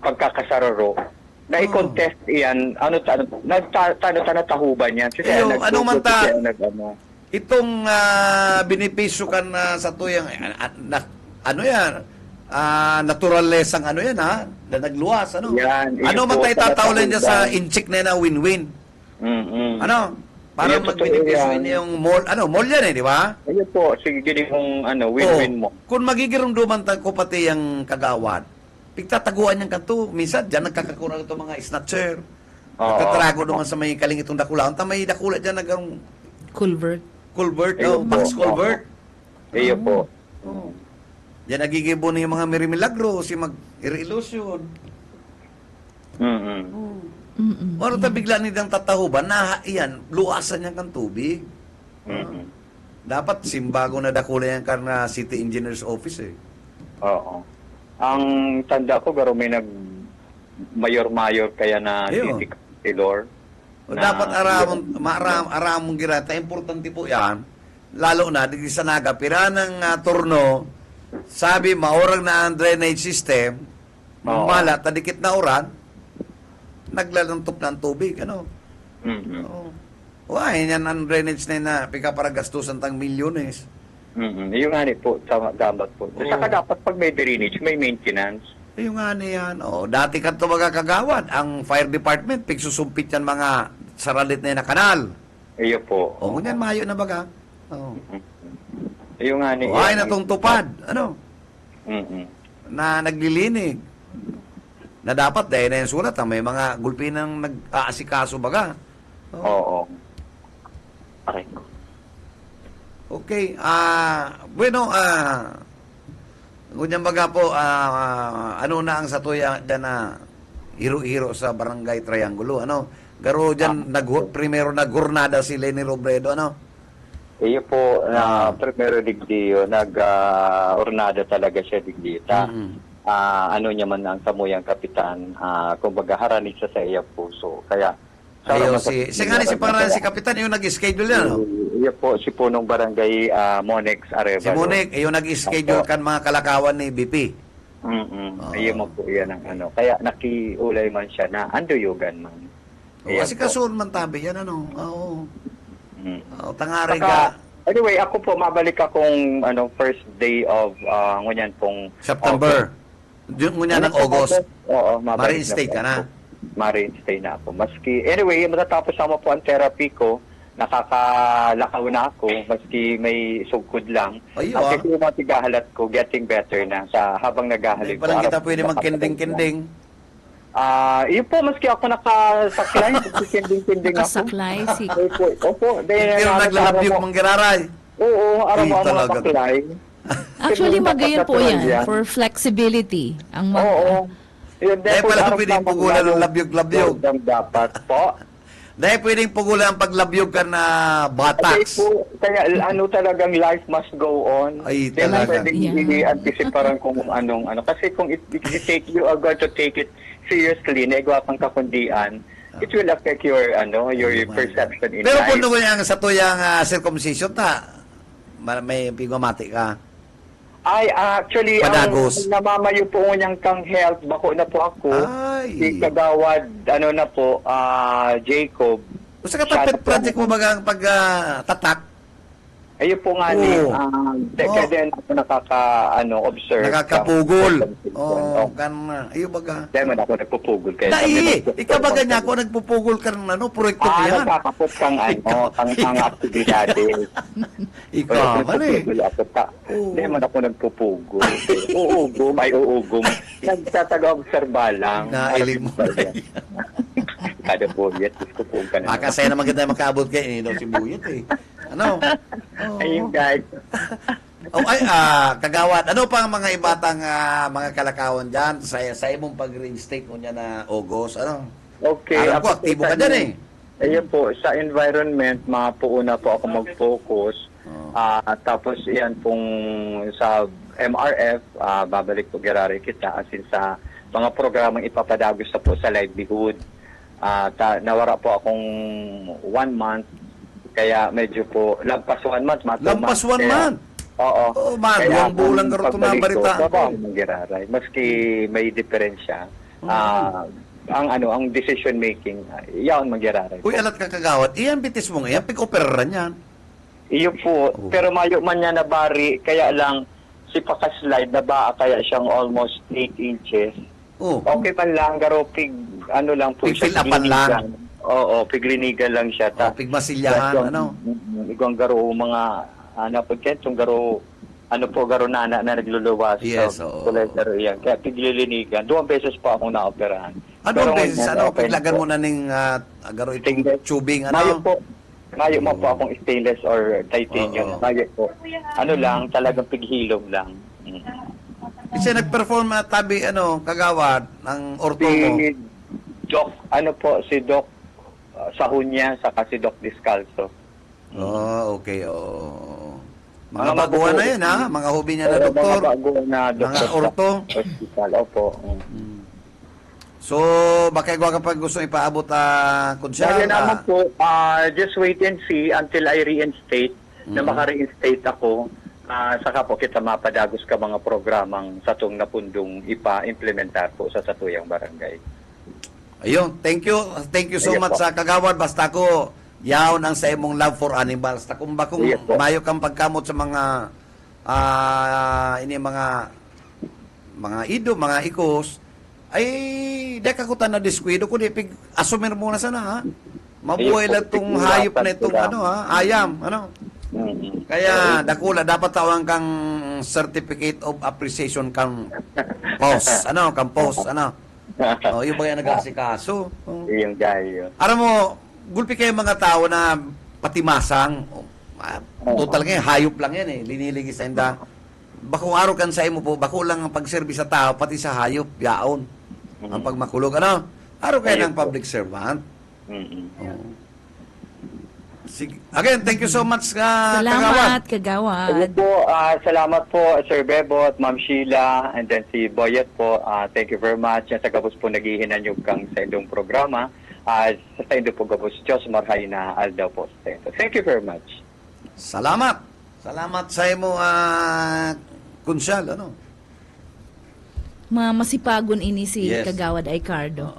Speaker 8: pagkakasararo na i-contest iyan, tahuban yan. Kasi
Speaker 2: ano man ta, itong binipisyo kan sa tuyang, naturales ang yan ha, na nagluwas, ano?
Speaker 8: Yan,
Speaker 2: ano man
Speaker 8: po,
Speaker 2: tayo tatawlan dyan sa
Speaker 8: tahuban.
Speaker 2: inchik na win-win? Ano? Para
Speaker 8: Yan, totoo
Speaker 2: magbenepisyo
Speaker 8: yan.
Speaker 2: yung mall, mall yan di ba?
Speaker 8: Ayun po, sige, gini kong win-win mo.
Speaker 2: Kung magigirumduman ko pati yung kagawad, pigtataguan niyang kanto. Minsan, dyan nagkakakurang itong mga snatcher. Nagtatrago naman sa may kaling itong dakula. Ang may dakula dyan nagang
Speaker 4: Culvert.
Speaker 2: culvert,
Speaker 8: Ayun po.
Speaker 2: max culvert.
Speaker 8: Ayun po.
Speaker 2: Diyan nagigibo na yung mga Mary Milagro, si mag-illusion. Ano ta bigla nilang tatahuban na iyan, luwasan niya kang tubig. Dapat simbago na dakula yan karna City Engineer's Office eh.
Speaker 8: Oo. Ang tanda ko, garo may mayor-mayor kaya na
Speaker 2: Ayun.
Speaker 8: City Councilor.
Speaker 2: Dapat aramong girata. Importante po yan. Lalo na, di sa naga, pira ng turno, sabi, maurang na ang drainage system, malat, tadikit na uran, naglalantop ng tubig, ano? Why, yan ang drainage na yun na, pika para gastusan tang milyones.
Speaker 8: Yung nga po, dapat po. Saka dapat pag may drainage, may maintenance.
Speaker 2: Yung nga yan. Dati ka ito magkakagawad. Ang fire department, pigsusumpit yan mga saralit na yun na kanal.
Speaker 8: Iyo po.
Speaker 2: Ngunyan, mayo na baga.
Speaker 8: Yung nga
Speaker 2: Ay, natong tupad. Ano? Na naglilinig. Na dapat, dahil na yung sulat, may mga gulpinang nag-aasikaso baga.
Speaker 8: Oo. Okay.
Speaker 2: Okay. Bueno, ngunyan baga po, ano na ang satuya dyan na hiro-hiro sa Barangay Triangulo, ano? Garo dyan, primero nagurnada si Lenny Robredo, ano?
Speaker 8: Iyo po, primero digdiyo, nag-ornada talaga siya digdita. Ano niya man ang samuyang kapitan, kumbaga haranin siya sa iya puso. Kaya,
Speaker 2: Ayaw si pangalan si Kapitan, yung nag-schedule yan, no?
Speaker 8: Iyo po, si punong barangay Monex Arevalo.
Speaker 2: Si Monek, yung nag-schedule kan mga kalakawan ni BP.
Speaker 8: Iyo mo po yan ang ano. Kaya nakiulay man siya na anduyugan man.
Speaker 2: Kasi kasun man tabi yan, ano? Tangari
Speaker 8: Saka,
Speaker 2: ka.
Speaker 8: anyway, ako po, mabalik akong first day of ngunyan pong
Speaker 2: September. Ngunyan ng August.
Speaker 8: Oo, mabalik
Speaker 2: Marine State ka na.
Speaker 8: Marine State na ako. Maski, anyway, matatapos naman po ang therapy ko, nakakalakaw na ako, maski may sugkod lang.
Speaker 2: Ayun,
Speaker 8: At kasi yung mga tigahalat ko, getting better na sa habang naghahalip.
Speaker 2: Palang kita pwede magkinding-kinding.
Speaker 8: Yun po, maski ako nakasaklay, kinding-kinding ako.
Speaker 4: Nakasaklay si...
Speaker 8: Opo.
Speaker 2: Pero naglalabyog mong giraray.
Speaker 8: Oo, araw
Speaker 2: Ay,
Speaker 8: mo
Speaker 2: talaga.
Speaker 8: mga saklay.
Speaker 4: Actually, magayon po yan for flexibility. Ang
Speaker 8: Oo. Yun,
Speaker 2: Dahil pala pwedeng pugulan ng labyog-labyog.
Speaker 8: Dapat po.
Speaker 2: Dahil pwedeng pugulan ang paglabyog ka na bataks.
Speaker 8: Kaya talagang life must go on.
Speaker 2: Ay,
Speaker 8: Di mo
Speaker 2: talaga.
Speaker 8: pwedeng
Speaker 4: Yeah.
Speaker 8: i-anticiparan kung anong. Kasi kung you are going to take it seriously, negwa pang kakundian, it will affect your perception in
Speaker 2: Pero
Speaker 8: life.
Speaker 2: kung nung yung sa tuyang circumcision may pigmamati ka.
Speaker 8: Ay, actually,
Speaker 2: Padagos.
Speaker 8: ang namamayo po niyang kang health, bako na po ako.
Speaker 2: Ay.
Speaker 8: Si Kagawad, Jacob.
Speaker 2: Gusto ka tapit project mo bagang pag-tatak?
Speaker 8: Ayun po nga kaya din ako observe.
Speaker 2: Nakakapugol. Ayun baga.
Speaker 8: Dahil man ako nagpupugol.
Speaker 2: Ikaw baga niya ako nagpupugol ka ng proyekto ko yan.
Speaker 8: Nagkakapot kang kang aktibidades.
Speaker 2: Ikaw, mali.
Speaker 8: Hindi man ako nagpupugol. Uugom. Nagtataga-obserba lang.
Speaker 2: Nailing mo na
Speaker 8: kada buyat. Gusto po ka na.
Speaker 2: Makasaya naman kita makaabot kayo. Hindi daw si Buyet eh. Ano?
Speaker 8: Ayun, guys.
Speaker 2: Kagawad, ano pa ang mga ibatang mga kalakawan dyan sa imong pag-reinstate mo niya na August? Ano?
Speaker 8: Okay.
Speaker 2: Alam ko, aktibo ka dyan eh.
Speaker 8: Ayun po, sa environment, mapuuna po ako mag-focus. Tapos yan pong sa MRF, babalik po Gerari kita as in sa mga programang ipapadagos na po sa livelihood. Nawara po akong 1 month, kaya medyo po, lampas 1 month,
Speaker 2: Lampas 1 month?
Speaker 8: Oo.
Speaker 2: Oo, magawang bulang karoon ito na balita.
Speaker 8: Magiraray. Maski may diferensya, ang decision making, yaon magiraray.
Speaker 2: Uy, alat ka kagawad. Iyan bitis mo ngayon, pig-operaran yan.
Speaker 8: Iyo po, pero mayo man niya nabari, kaya lang si paka-slide na ba, kaya siyang almost 8 inches. Okay man lang, garo lang po siya.
Speaker 2: Pig-fill-upan lang.
Speaker 8: Oo, piglinigan lang siya.
Speaker 2: Pigmasilyahan, ano?
Speaker 8: Igong garo mga, garo nana na nagluluwas.
Speaker 2: Yes, oo.
Speaker 8: Yan. Kaya piglilinigan. 2 beses po akong naoperahan.
Speaker 2: Anong beses? Piglagan mo na ng garo itong tubing, ano?
Speaker 8: Mayo mo po akong stainless or titanium. Mayo po. Lang, talagang pighilom lang.
Speaker 2: Kasi nag-perform tabi, kagawad, ng orto mo.
Speaker 8: Si Doc, si Doc Sahunya, saka si Doc Descalzo.
Speaker 2: Okay, Mga baguhan na yan, ha? Mga hobby niya na doktor.
Speaker 8: Mga baguhan na doktor.
Speaker 2: Mga orto.
Speaker 8: Hospital, opo.
Speaker 2: So, baka ka pag gusto ipaabot konsyal?
Speaker 8: Kaya naman po, just wait and see until I reinstate, na maka-reinstate ako. Saka po kita mapadagos ka mga programang satong napundong ipa-implementar po sa Satuyang Barangay.
Speaker 2: Ayun, thank you. Thank you so much sa kagawad. Basta ko, yaw nang sa imong love for animals. Kung bakong mayo kang pagkamot sa mga mga ido, mga ikos, ay di kakutan na diskwido ko, di pig asumir muna sana, ha? Mabuhay lang itong hayop na itong ayam, ano? Kaya dakula dapat tawang kang certificate of appreciation kang post, yung ba yung nag-asikaso?
Speaker 8: Yung gayo.
Speaker 2: Aram mo, gulpi kayo mga tao na patimasang, total ngayon, hayop lang yan eh, liniligi sa inda. Bako araw kan sa imo po, bako lang ang pag-service sa tao, pati sa hayop, yaon. Ang pagmakulog, Araw kayo ng public servant. Sige. Again, thank you so much,
Speaker 4: Salamat, Kagawad.
Speaker 8: Salamat po, Sir Bebot, Ma'am Sheila, and then si Boyet po. Thank you very much. Sa gabos po naghihinan yung kang sa indong programa. Sa indo po gabos, Diyos marhay na aldaw po sa indo. Thank you very much.
Speaker 2: Salamat. Salamat sa imo, konsyal,
Speaker 4: Masipagon ini si Kagawad Aicardo.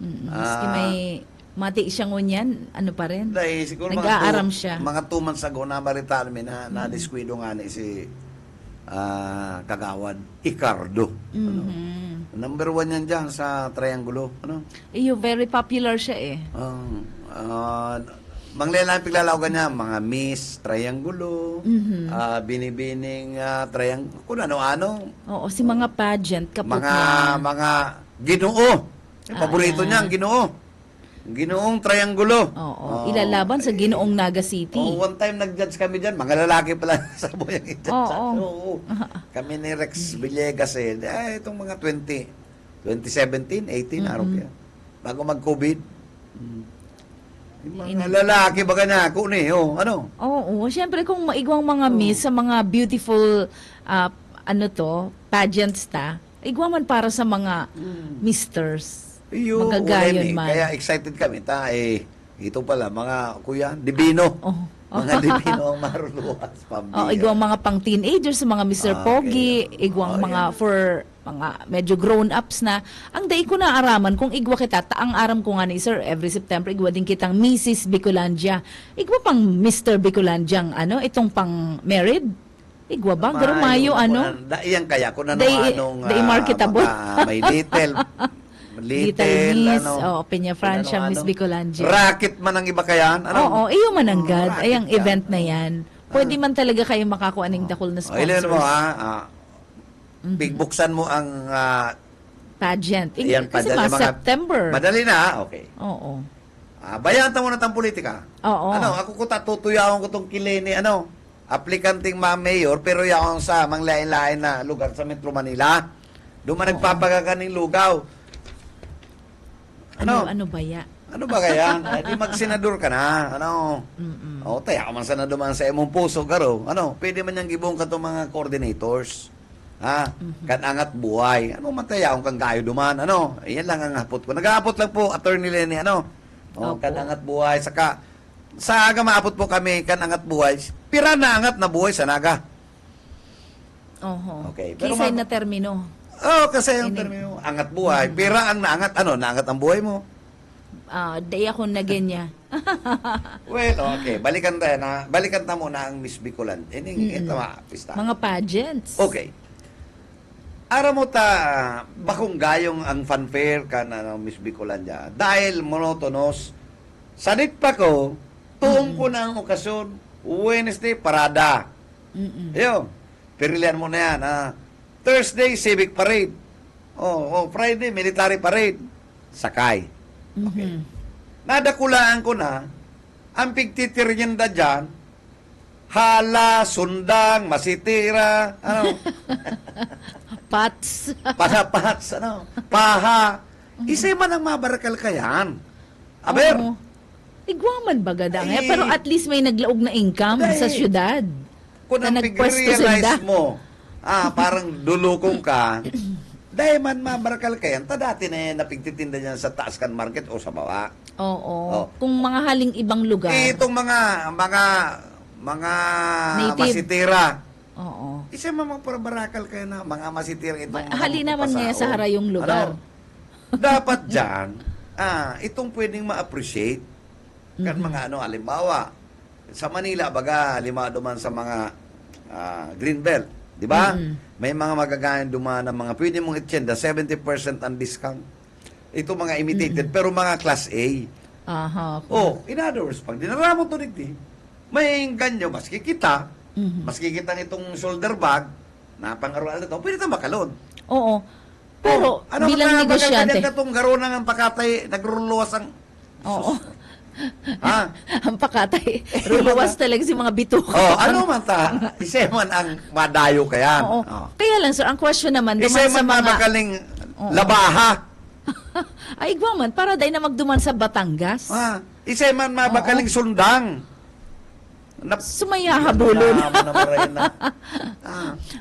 Speaker 4: Maski may mati siyang unyan, pa rin?
Speaker 2: Siguro
Speaker 4: nag-aaram siya.
Speaker 2: Mga 2 months ago, nabarita namin na diskwido nga ni si Kagawad Aicardo. Number 1 yan dyan sa Triangulo.
Speaker 4: Very popular siya eh.
Speaker 2: Manglelang piglalawagan niya, mga Miss Triangulo, binibining Triangulo, kung ano-ano.
Speaker 4: Oo, si mga pageant, kaput
Speaker 2: mga ginoo. Paborito niya, ang ginoo. Ginoong Triangulo.
Speaker 4: Oo, ilalaban sa Ginoong Naga City.
Speaker 2: One time nag-judge kami dyan, mga lalaki pala sa buyang i-judge. Oo. Kami ni Rex Villegas itong mga 2017, 18, araw kaya. Bago mag-COVID. Yung mga lalaki ba na ako
Speaker 4: Oo, syempre kung maigwang mga miss sa mga beautiful pageants igwaman para sa mga misters. Magagayon man.
Speaker 2: Kaya excited kami ito pala mga kuya, Divino. Mga Divino ang maruluwas.
Speaker 4: Igwang mga pang teenagers, mga Mr. Pogi, igwang mga for mga medyo grown-ups na. Ang day ko na araman, kung igwa kita, ang aram ko nga ni Sir, every September, igwa din kitang Mrs. Bicolandia. Igwa pang Mr. Bicolandia, itong pang married? Igwa ba? Garo mayo,
Speaker 2: Iyan kaya, kung
Speaker 4: Day marketable.
Speaker 2: May little
Speaker 4: Miss, Peña Francia, Miss Bicolandia.
Speaker 2: Racket man ang iba kayan?
Speaker 4: Oo, iyo mananggad. Ayang event na yan. Pwede man talaga kayo makakuha ng dakol na sponsors.
Speaker 2: Ilan mo bigbuksan mo ang
Speaker 4: pageant.
Speaker 2: Ayan,
Speaker 4: Kasi
Speaker 2: pageant,
Speaker 4: mga September.
Speaker 2: Madali na, okay.
Speaker 4: Oo.
Speaker 2: Bayanta mo na tang politika.
Speaker 4: Oo.
Speaker 2: Ako ko tatutuyawan ko tong kilini, aplikanting mayor, pero yaon sa manglain-lain na lugar sa Metro Manila. Doon man nagpapagaganing lugaw.
Speaker 4: Ano ba ya?
Speaker 2: Ano ba kaya? Di magsenador ka na. Taya ka man senador man sa imong puso, garo. Pwede man niyang gibong ka itong mga coordinators. Kanangat buhay. Matayaon kang gayo duman. Yan lang ang hapot ko. Nag-aapot lang po, Attorney Lenny, kanangat buhay. Saka, sa aga maapot po kami, kanangat buhay. Pira na angat na buhay sa naga.
Speaker 4: Oho.
Speaker 2: Okay, pero
Speaker 4: Kisay na termino.
Speaker 2: Kasi yung termino, angat buhay. Pira ang naangat, naangat ang buhay mo.
Speaker 4: Day ako na ganyan.
Speaker 2: Well, okay. Balikan ta muna ang Miss Bicolan. Ito pista.
Speaker 4: Mga pageants.
Speaker 2: Okay. Ara mo ta, bakong gayong ang fanfare ka na Miss Bicolan dyan. Dahil monotonous. Sanit pa ko, tuong ko na ang okasyon. Wednesday, parada. Ayun. Pirilian mo na yan. Thursday, civic parade. Friday, military parade. Sakay. Okay. Nadakulaan ko na, ang pigtitiryenda dyan, hala, sundang, masitira,
Speaker 4: Pats.
Speaker 2: Pasapats, paha. Isa'y man ang mabarakal ka yan. Aber,
Speaker 4: Igwaman baga da nga, pero at least may naglaog na income sa syudad.
Speaker 2: kung
Speaker 4: Na
Speaker 2: ang
Speaker 4: nagpwesto
Speaker 2: pig-realize
Speaker 4: sila.
Speaker 2: mo, parang dulukong ka, dahil man mabarakal ka yan, dati na yan napigtitinda niyan sa taas kan market o sa baba.
Speaker 4: Oo. Kung mga haling ibang lugar.
Speaker 2: Itong mga
Speaker 4: Native.
Speaker 2: masitira.
Speaker 4: Oo.
Speaker 2: Isa mga parabarakal kayo na mga masitira itong
Speaker 4: Hali naman
Speaker 2: pasao.
Speaker 4: nga sa harayong lugar.
Speaker 2: Dapat dyan, itong pwedeng ma-appreciate kan mga halimbawa, sa Manila, baga, halimbawa duman sa mga Greenbelt, di ba? May mga magagayon duman ng mga pwede mong itchenda, 70% ang discount. Ito mga imitated, pero mga class A.
Speaker 4: Aha.
Speaker 2: In other words, pag dinaramo to digdi, may ganyo, maski kita, maski kita itong shoulder bag, na pang-aruan na to, pwede ito makalon.
Speaker 4: Oo. Pero bilang negosyante.
Speaker 2: Ano itong garo na ng pakatay, nagruluwas ang...
Speaker 4: Oo.
Speaker 2: Ha?
Speaker 4: Ang pakatay. Ruluwas talaga si mga bitukan.
Speaker 2: Ano man ta? Isa man ang madayo kaya.
Speaker 4: Oo. Kaya lang sir, ang question naman
Speaker 2: Isa
Speaker 4: duman sa
Speaker 2: man
Speaker 4: mga...
Speaker 2: mabakaling labaha.
Speaker 4: Ay, igwaman, para dahil na magduman sa Batangas.
Speaker 2: Isa man mabakaling sundang.
Speaker 4: Sumaya habulon.
Speaker 2: Na.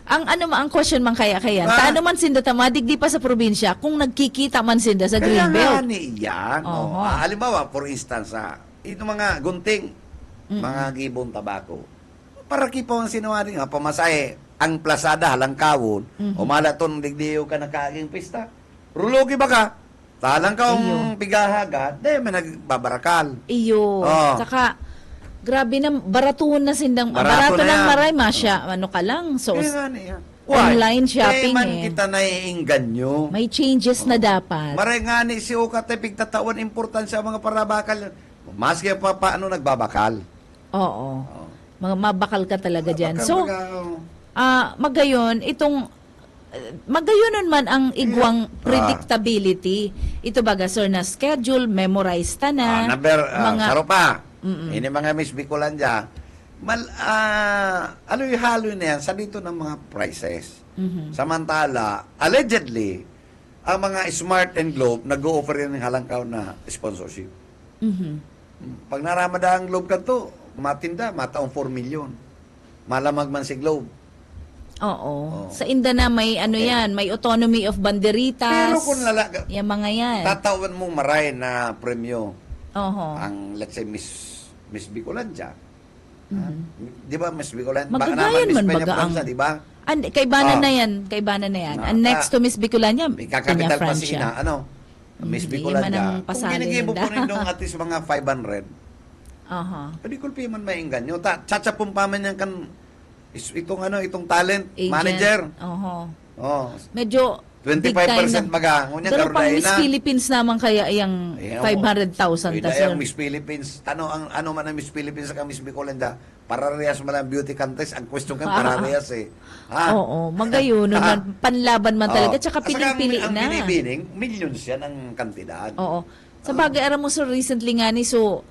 Speaker 4: Ang ang question man kaya taano man sinda madigdi pa sa probinsya kung nagkikita man sinda sa
Speaker 2: Kaya nga
Speaker 4: Greenbelt.
Speaker 2: ni yan. Halimbawa, for instance, ito mga gunting, mga gibon tabako. Para kipaw ang sinungaling, pamasahe, ang plasada, halang kawon, umalaton, digdiyo ka na kaaging pista. Rulogi ba ka? Talang ka ang pigahaga, dahil may nagbabarakal.
Speaker 4: Iyo. Saka, grabe na, baratuhon na sindang, barato
Speaker 2: na
Speaker 4: ng
Speaker 2: yan.
Speaker 4: maray, masya, ka lang. So,
Speaker 2: Kaya nga niya.
Speaker 4: online shopping
Speaker 2: man kita naiingganyo.
Speaker 4: may changes na dapat.
Speaker 2: Maray nga ni si Ukate, pigtatawan importansya ang mga parabakal. Maski pa paano nagbabakal.
Speaker 4: Oo. Mga mabakal ka talaga dyan. So,
Speaker 2: Baga,
Speaker 4: magayon, magayonon man ang igwang predictability. Ito baga, sir, na schedule, memorize ta na.
Speaker 2: Saro pa. Ini mga Miss Bicolandia, halo na yan sa dito ng mga prices. Samantala, allegedly, ang mga Smart and Globe nag-o-offer yan ng halangkaw na sponsorship. Pag naramada ang Globe kanto, matinda, mataong 4 million. Malamag man si Globe.
Speaker 4: Oo. Sa Inda na may yan, may autonomy of banderitas.
Speaker 2: Pero kung
Speaker 4: yung mga yan.
Speaker 2: tatawan mong maray na premyo,
Speaker 4: ang
Speaker 2: let's say Miss Bicolandia. Di ba Miss Bicolandia?
Speaker 4: Magagayon man baga ang...
Speaker 2: Di ba?
Speaker 4: Kay Bana na yan. And next to Miss Bicolania,
Speaker 2: may kakapital pa si Ina. Miss Bicolandia. Kung ginigibo po rin doon at least mga 500, pwede kulpi man mainggan nyo. Tsachapong pa man yan kan itong talent
Speaker 4: Agent.
Speaker 2: manager.
Speaker 4: Medyo
Speaker 2: 25% maga. Ngunya
Speaker 4: Pero pang
Speaker 2: karon
Speaker 4: Miss
Speaker 2: na.
Speaker 4: Philippines naman kaya yung
Speaker 2: Yeah,
Speaker 4: 500,000 ta,
Speaker 2: Ida
Speaker 4: sir.
Speaker 2: ang Miss Philippines. Ano man ang Miss Philippines sa Miss Bicolanda. Parehas man ang beauty contest. Ang question kan parehas eh. Ha?
Speaker 4: Oo, magayon naman panlaban man talaga tsaka piling-pili
Speaker 2: ang
Speaker 4: na.
Speaker 2: binibining, millions yan ang kantidad.
Speaker 4: Oo. Sa bagay aram mo sir recently nga ni so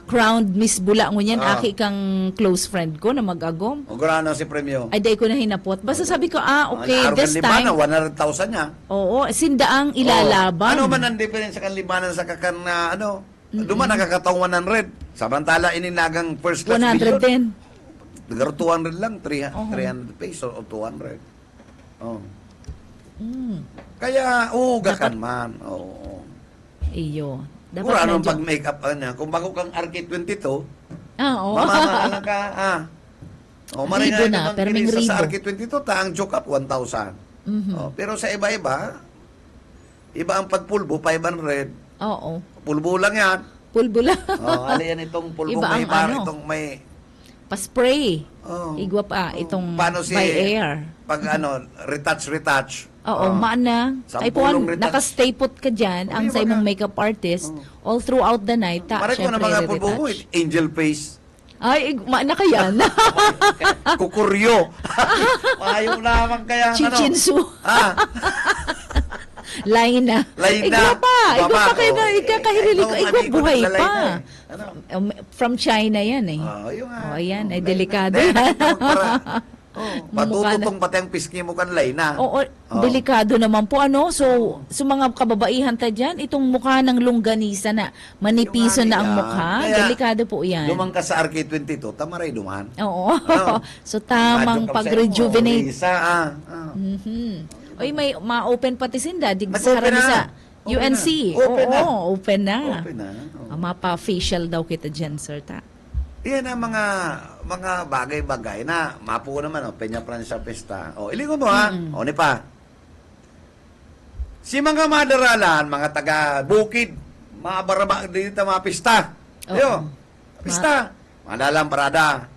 Speaker 4: crowned Miss Bula ngunyan aki kang close friend ko na mag-agom.
Speaker 2: O gurano si premyo.
Speaker 4: Ay day ko na hinapot. Basta sabi ko okay,
Speaker 2: Ang
Speaker 4: this
Speaker 2: lima
Speaker 4: time.
Speaker 2: na 100,000 niya.
Speaker 4: Oo, sindaang ilalaban.
Speaker 2: Ano man ang difference sa kanlimanan sa kakan na Duman nakakatawang 100. Samantala ininagang first class
Speaker 4: 100 din.
Speaker 2: Nagaro 200 lang, 300 pesos o 200. Oh. Kaya ugakan man. Oo.
Speaker 4: Iyo. Dapat
Speaker 2: Kung anong
Speaker 4: medyo-
Speaker 2: pag-makeup niya, kung bago kang RK22,
Speaker 4: oo.
Speaker 2: mamamaalang ka, maray
Speaker 4: Ribo
Speaker 2: nga
Speaker 4: na,
Speaker 2: naman
Speaker 4: pero may
Speaker 2: kinisa sa
Speaker 4: ribo.
Speaker 2: RK22, taang joke up, 1,000. Pero sa iba-iba, iba ang pagpulbo, 500.
Speaker 4: Oo.
Speaker 2: Pulbo lang yan.
Speaker 4: Pulbo lang.
Speaker 2: Ali yan itong pulbo
Speaker 4: Iba
Speaker 2: may
Speaker 4: ang
Speaker 2: bar,
Speaker 4: ano.
Speaker 2: itong may...
Speaker 4: Pa-spray.
Speaker 2: Oh.
Speaker 4: Igwa pa itong
Speaker 2: Paano si...
Speaker 4: by air.
Speaker 2: Pag retouch.
Speaker 4: Oo, maana. Ay po,
Speaker 2: Sampulong retouch.
Speaker 4: nakastay put ka dyan, ang sa imong makeup artist, all throughout the night,
Speaker 2: Maray ko na mga pulbo mo, angel face.
Speaker 4: Ay, maana ka yan.
Speaker 2: Kukuryo. Ayaw naman kaya
Speaker 4: Chichinsu. Lain na.
Speaker 2: Lain na.
Speaker 4: Igwa pa. Igwa
Speaker 2: Baba,
Speaker 4: pa kayo na.
Speaker 2: oh.
Speaker 4: Ikakahirili ko.
Speaker 2: Itong
Speaker 4: Igwa
Speaker 2: amigo
Speaker 4: buhay
Speaker 2: naglalay
Speaker 4: pa.
Speaker 2: na eh. Ano?
Speaker 4: From China yan eh.
Speaker 2: Yung nga.
Speaker 4: Oh, yan. Ay,
Speaker 2: Lain na.
Speaker 4: delikado
Speaker 2: Lain na.
Speaker 4: yan.
Speaker 2: Patututong pati ang pisngi mo kan lay na.
Speaker 4: Oo, delikado naman po ano. So, sa mga kababaihan ta dyan, itong mukha ng longganisa na manipiso
Speaker 2: Yung
Speaker 4: na ang
Speaker 2: yan.
Speaker 4: mukha,
Speaker 2: Kaya,
Speaker 4: delikado po yan.
Speaker 2: Lumang ka sa RK22, tamaray duman.
Speaker 4: Oo. So, tamang
Speaker 2: Madyo ka sa
Speaker 4: pag-rejuvenate.
Speaker 2: Isa,
Speaker 4: Oy, may ma-open pati sinda. Dig
Speaker 2: Nag-open
Speaker 4: sa harami
Speaker 2: na.
Speaker 4: sa
Speaker 2: Open
Speaker 4: UNC.
Speaker 2: na. Open na.
Speaker 4: Oo, open na.
Speaker 2: Open na. Oo.
Speaker 4: Mapa-facial daw kita dyan, sir.
Speaker 2: Yan ang mga bagay-bagay na mapo naman, Peña Francia Pesta. Ilingo mo ha. Ni pa. Si mga madaralan, mga taga Bukid, mga baraba dito mga pista. Yo. Pista. Madalang parada.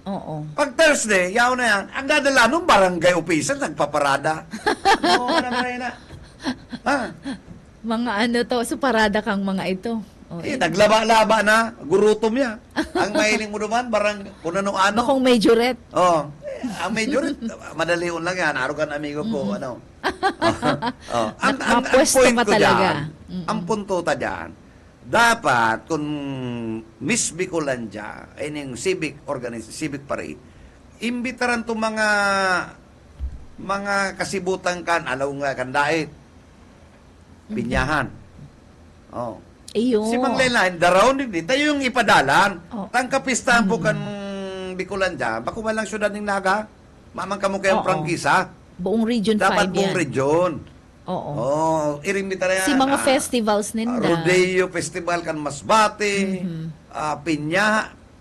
Speaker 4: Oo.
Speaker 2: Pag Thursday, yaw na yan. Ang dadala nung barangay official, nagpaparada. Oo, naman na. Ha?
Speaker 4: Mga ano to, so parada kang mga ito. Oh,
Speaker 2: Naglaba-laba na. Gurutom ya. Ang mahiling mo naman, kung ano-ano.
Speaker 4: Bakong majorette.
Speaker 2: Ang major, madali lang yan. Arugan amigo ko, ang
Speaker 4: Mapwesto
Speaker 2: point
Speaker 4: ka
Speaker 2: ko
Speaker 4: talaga.
Speaker 2: dyan, ang punto ta dyan, dapat, kung Miss Bicolanja, ay yung civic parade, imbitaran to mga kasibutan kan, nga kandait, pinyahan.
Speaker 4: Iyo.
Speaker 2: Si Manglelain, daraw din, tayo yung ipadalan. Tangkapistahan po kan Bicolanja, bako man lang syudad ng Naga, mamang kamo kayong prangkisa.
Speaker 4: Buong Region 5
Speaker 2: Dapat
Speaker 4: yan.
Speaker 2: buong region.
Speaker 4: Oo.
Speaker 2: Irimita na yan.
Speaker 4: Si mga festivals ninda.
Speaker 2: Rodeo Festival kan Masbate,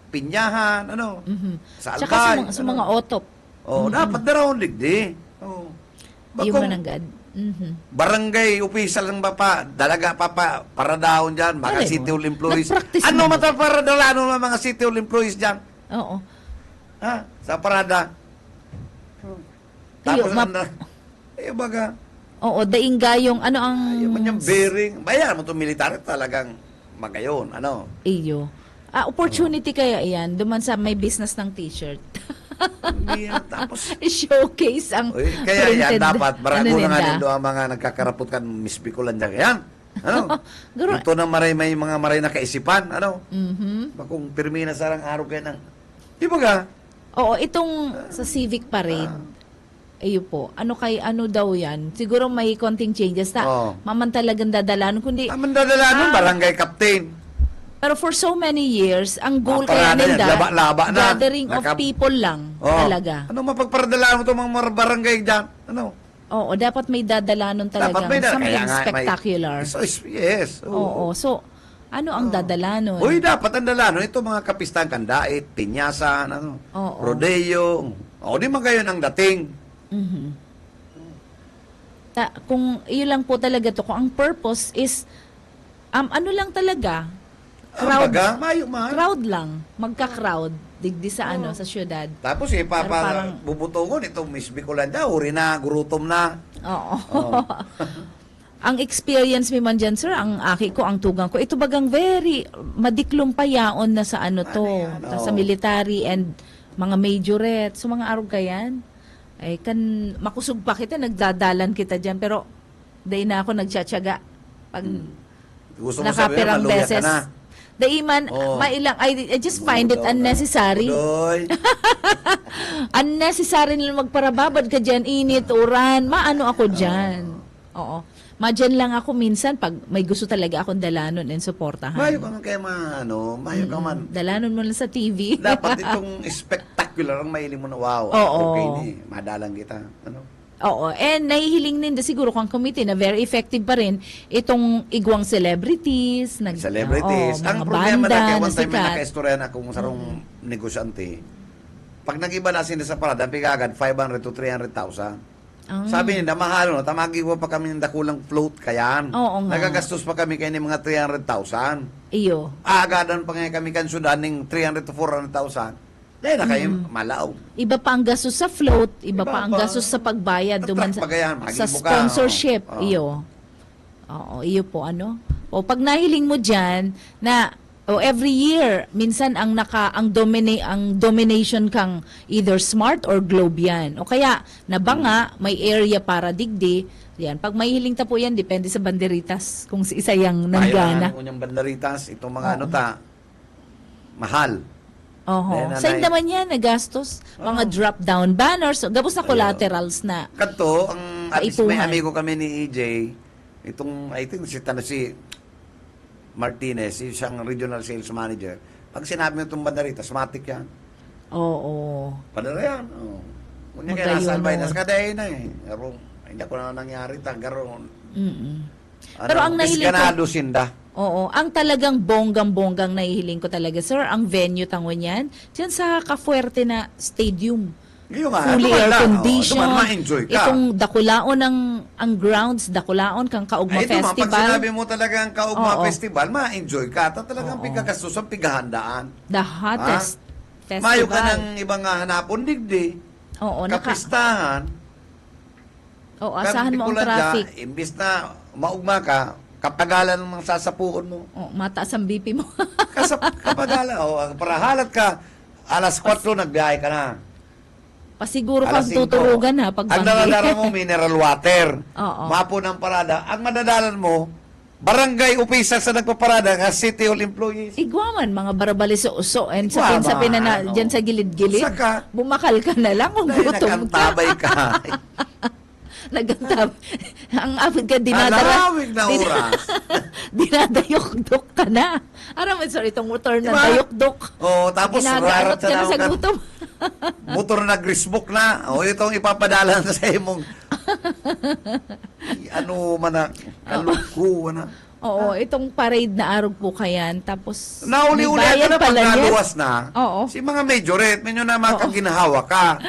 Speaker 2: Pinyahan, sa
Speaker 4: Tsaka
Speaker 2: Albay.
Speaker 4: sa mga otop.
Speaker 2: Dapat daraw digdi.
Speaker 4: Iyo mananggad.
Speaker 2: Barangay official ng dalaga para daon dyan, mga
Speaker 4: Aray
Speaker 2: city
Speaker 4: mo.
Speaker 2: hall employees.
Speaker 4: Nag-practice
Speaker 2: Ano
Speaker 4: mo.
Speaker 2: mata para dalano ng mga city hall employees dyan?
Speaker 4: Oo.
Speaker 2: Sa parada.
Speaker 4: Iyo,
Speaker 2: Tapos, baga,
Speaker 4: Oo, daing gayong ano ang...
Speaker 2: yung manyang bearing. Bayan mo itong militar, talagang magayon.
Speaker 4: Iyo. Opportunity kaya yan, duman sa may business ng t-shirt.
Speaker 2: Hindi yan. Tapos,
Speaker 4: Showcase ang
Speaker 2: kaya yan
Speaker 4: printed,
Speaker 2: dapat. Barago na nga
Speaker 4: nila.
Speaker 2: din doon ang mga nagkakarapot kan Miss Bicolanja. Yan.
Speaker 4: Garo-
Speaker 2: Ito na may mga maray na kaisipan. Bakong pirmi na sarang araw kayo ng... Di ba ka?
Speaker 4: Oo, itong sa civic parade, ayo po, ano daw yan? Siguro may konting changes na mamantalagang dadalan, kundi...
Speaker 2: Ang mandadala nun, barangay captain.
Speaker 4: Pero for so many years, ang goal kaya
Speaker 2: Parada yan,
Speaker 4: nila,
Speaker 2: laba na.
Speaker 4: gathering of people lang talaga.
Speaker 2: Ano mapagparadalaan mo itong mga barangay dyan?
Speaker 4: Oo, dapat may dadalanon talaga.
Speaker 2: Dapat may
Speaker 4: Something spectacular.
Speaker 2: Yes.
Speaker 4: Oo, so, ano ang dadalanon?
Speaker 2: Uy, dapat ang dalanon. Ito mga kapistahan, kandait, pinyasan,
Speaker 4: Oo.
Speaker 2: rodeo. Di man kayo ang dating.
Speaker 4: Kung iyon lang po talaga to, kung ang purpose is, ano lang talaga, crowd
Speaker 2: Mayo man.
Speaker 4: lang, magka-crowd. digdi sa sa syudad.
Speaker 2: Tapos
Speaker 4: Pero parang-
Speaker 2: bubutungon itong Miss Bicolanja, uri na, gurutom na.
Speaker 4: Oo.
Speaker 2: Oo.
Speaker 4: Ang experience mi man dyan, sir, ang aki ko, ang tugang ko, ito bagang very madiklong payaon na sa to,
Speaker 2: yan?
Speaker 4: sa
Speaker 2: Oo.
Speaker 4: military and mga majorette, so mga arog kayan. Ay, kan makusog pa kita, nagdadalan kita dyan, pero day na ako nagtsatsaga. Pag
Speaker 2: Gusto mo sabihin,
Speaker 4: nakapirang
Speaker 2: maluya
Speaker 4: beses.
Speaker 2: ka na.
Speaker 4: Daiman,
Speaker 2: Oo.
Speaker 4: mailang, I just find it unnecessary.
Speaker 2: Budoy.
Speaker 4: Unnecessary nila magparababad ka dyan, init, uran, maano ako dyan. Oo. Madyan lang ako minsan pag may gusto talaga akong dalanon and suportahan.
Speaker 2: Mayo ka man kaya mayo ka man.
Speaker 4: Dalanon mo lang sa TV.
Speaker 2: Dapat itong spectacular ang mahiling mo na, wow,
Speaker 4: Oo.
Speaker 2: okay ni, madalang kita. Ano?
Speaker 4: Oo. And nahihiling din siguro kang committee na very effective pa rin itong igwang celebrities.
Speaker 2: Celebrities.
Speaker 4: Mga
Speaker 2: Ang problema
Speaker 4: banda
Speaker 2: na kaya
Speaker 4: na
Speaker 2: one time may
Speaker 4: sikat.
Speaker 2: naka-istorya na kung sarong negosyante, pag nag-iba na sila sa parada, pigagad 500 to 300,000. Sabi nila, mahal, no? Tamagi mo pa kami ng dakulang float kayan.
Speaker 4: Oo nga.
Speaker 2: Nagagastos pa kami kayo ng mga 300,000.
Speaker 4: Iyo.
Speaker 2: Agadan pa nga kami kansudan ng 300 to 400,000. Dahil na kayo malaw.
Speaker 4: Iba pa ang gastos sa float, iba
Speaker 2: Iba
Speaker 4: pa ang
Speaker 2: pa.
Speaker 4: gastos sa pagbayad duman
Speaker 2: Tatrack pa ganyan,
Speaker 4: sa
Speaker 2: magibo ka,
Speaker 4: sponsorship.
Speaker 2: oo.
Speaker 4: Iyo. Oo, iyo po ano. O pag nahiling mo diyan na every year minsan ang domination kang either smart or globe yan. O kaya nabanga may area para digdi. Yan, pag may hiling ta po yan depende sa banderitas kung si isa yang nanggana.
Speaker 2: Ayaw unyang banderitas, itong mga
Speaker 4: Oo.
Speaker 2: mahal.
Speaker 4: Oho.
Speaker 2: Then,
Speaker 4: Saan
Speaker 2: nanay-
Speaker 4: naman yan nagastos? Mga drop-down banners, gabos na collaterals na.
Speaker 2: Kadto, ang at least may
Speaker 4: Kaipuhan.
Speaker 2: amigo kami ni EJ, itong, I think, si Martinez, siyang regional sales manager. Pag sinabi mo itong bandarita, matik yan.
Speaker 4: Oo.
Speaker 2: Padala yan. Oh. Kunya
Speaker 4: Magayon
Speaker 2: kaya nasalbay
Speaker 4: nun.
Speaker 2: na sa kaday na eh. Pero, hindi ko na nangyari. Tagaroon.
Speaker 4: Mm-mm. Pero ang nahiling ko-
Speaker 2: Ganado sinda.
Speaker 4: Oo, ang talagang bonggang-bonggang nahihiling ko talaga, sir, ang venue tangon yan, dyan sa Kafuerte na stadium.
Speaker 2: Ngayon nga,
Speaker 4: Fully
Speaker 2: duman
Speaker 4: air
Speaker 2: lang,
Speaker 4: condition.
Speaker 2: duman ma-enjoy ka.
Speaker 4: Itong dakulaon ang grounds, dakulaon kang Kaugma
Speaker 2: Ay, ito man, pag
Speaker 4: Festival.
Speaker 2: sinabi mo talagang Kaugma
Speaker 4: Oo.
Speaker 2: Festival, ma-enjoy ka. Talagang
Speaker 4: Oo.
Speaker 2: pigagastos ang pigahandaan.
Speaker 4: The hottest festival.
Speaker 2: Mayo ka ng ibang hanapon digdi.
Speaker 4: Oo,
Speaker 2: Kapistahan.
Speaker 4: Oo, asahan mo ang traffic.
Speaker 2: Imbis na maugma ka, kapagalan ng mga sasapuon mo.
Speaker 4: Oo, mataas ang BP mo.
Speaker 2: Kapagalan. Para halat ka, alas 4, nagbiyahe ka na.
Speaker 4: Pasiguro
Speaker 2: Alas
Speaker 4: kang
Speaker 2: 5.
Speaker 4: tuturugan ha, pag
Speaker 2: Ang daladala mo, mineral water.
Speaker 4: Oo.
Speaker 2: Mapo ng parada. Ang madadalan mo, barangay opisyal sa nagpaparada ka, City Hall employees.
Speaker 4: Igwaman, mga barabali sa uso. And
Speaker 2: Igwaman,
Speaker 4: sa pinana,
Speaker 2: ano.
Speaker 4: dyan sa gilid-gilid,
Speaker 2: Saka,
Speaker 4: bumakal ka na lang kung
Speaker 2: dahil
Speaker 4: gutom ka.
Speaker 2: nakantabay ka.
Speaker 4: Nagantab. Ang apid ka, dinadara.
Speaker 2: Alawig na oras.
Speaker 4: Dinadayok-dok ka na. Aram, sorry, itong motor na
Speaker 2: Diba?
Speaker 4: dayok-dok.
Speaker 2: Tapos
Speaker 4: Ginagaanot
Speaker 2: rarat
Speaker 4: ka na sa
Speaker 2: ka.
Speaker 4: gutom.
Speaker 2: Motor na grisbook na. Itong ipapadala na sa imong. Ano man na. Kaluko na.
Speaker 4: Oo, itong parade na arog po kayan. Tapos,
Speaker 2: Nauli-uli
Speaker 4: may
Speaker 2: ka
Speaker 4: bayad
Speaker 2: na pag
Speaker 4: pala niya.
Speaker 2: naluwas na.
Speaker 4: Oo.
Speaker 2: Si mga majorette, medyo na makaginahawa ka.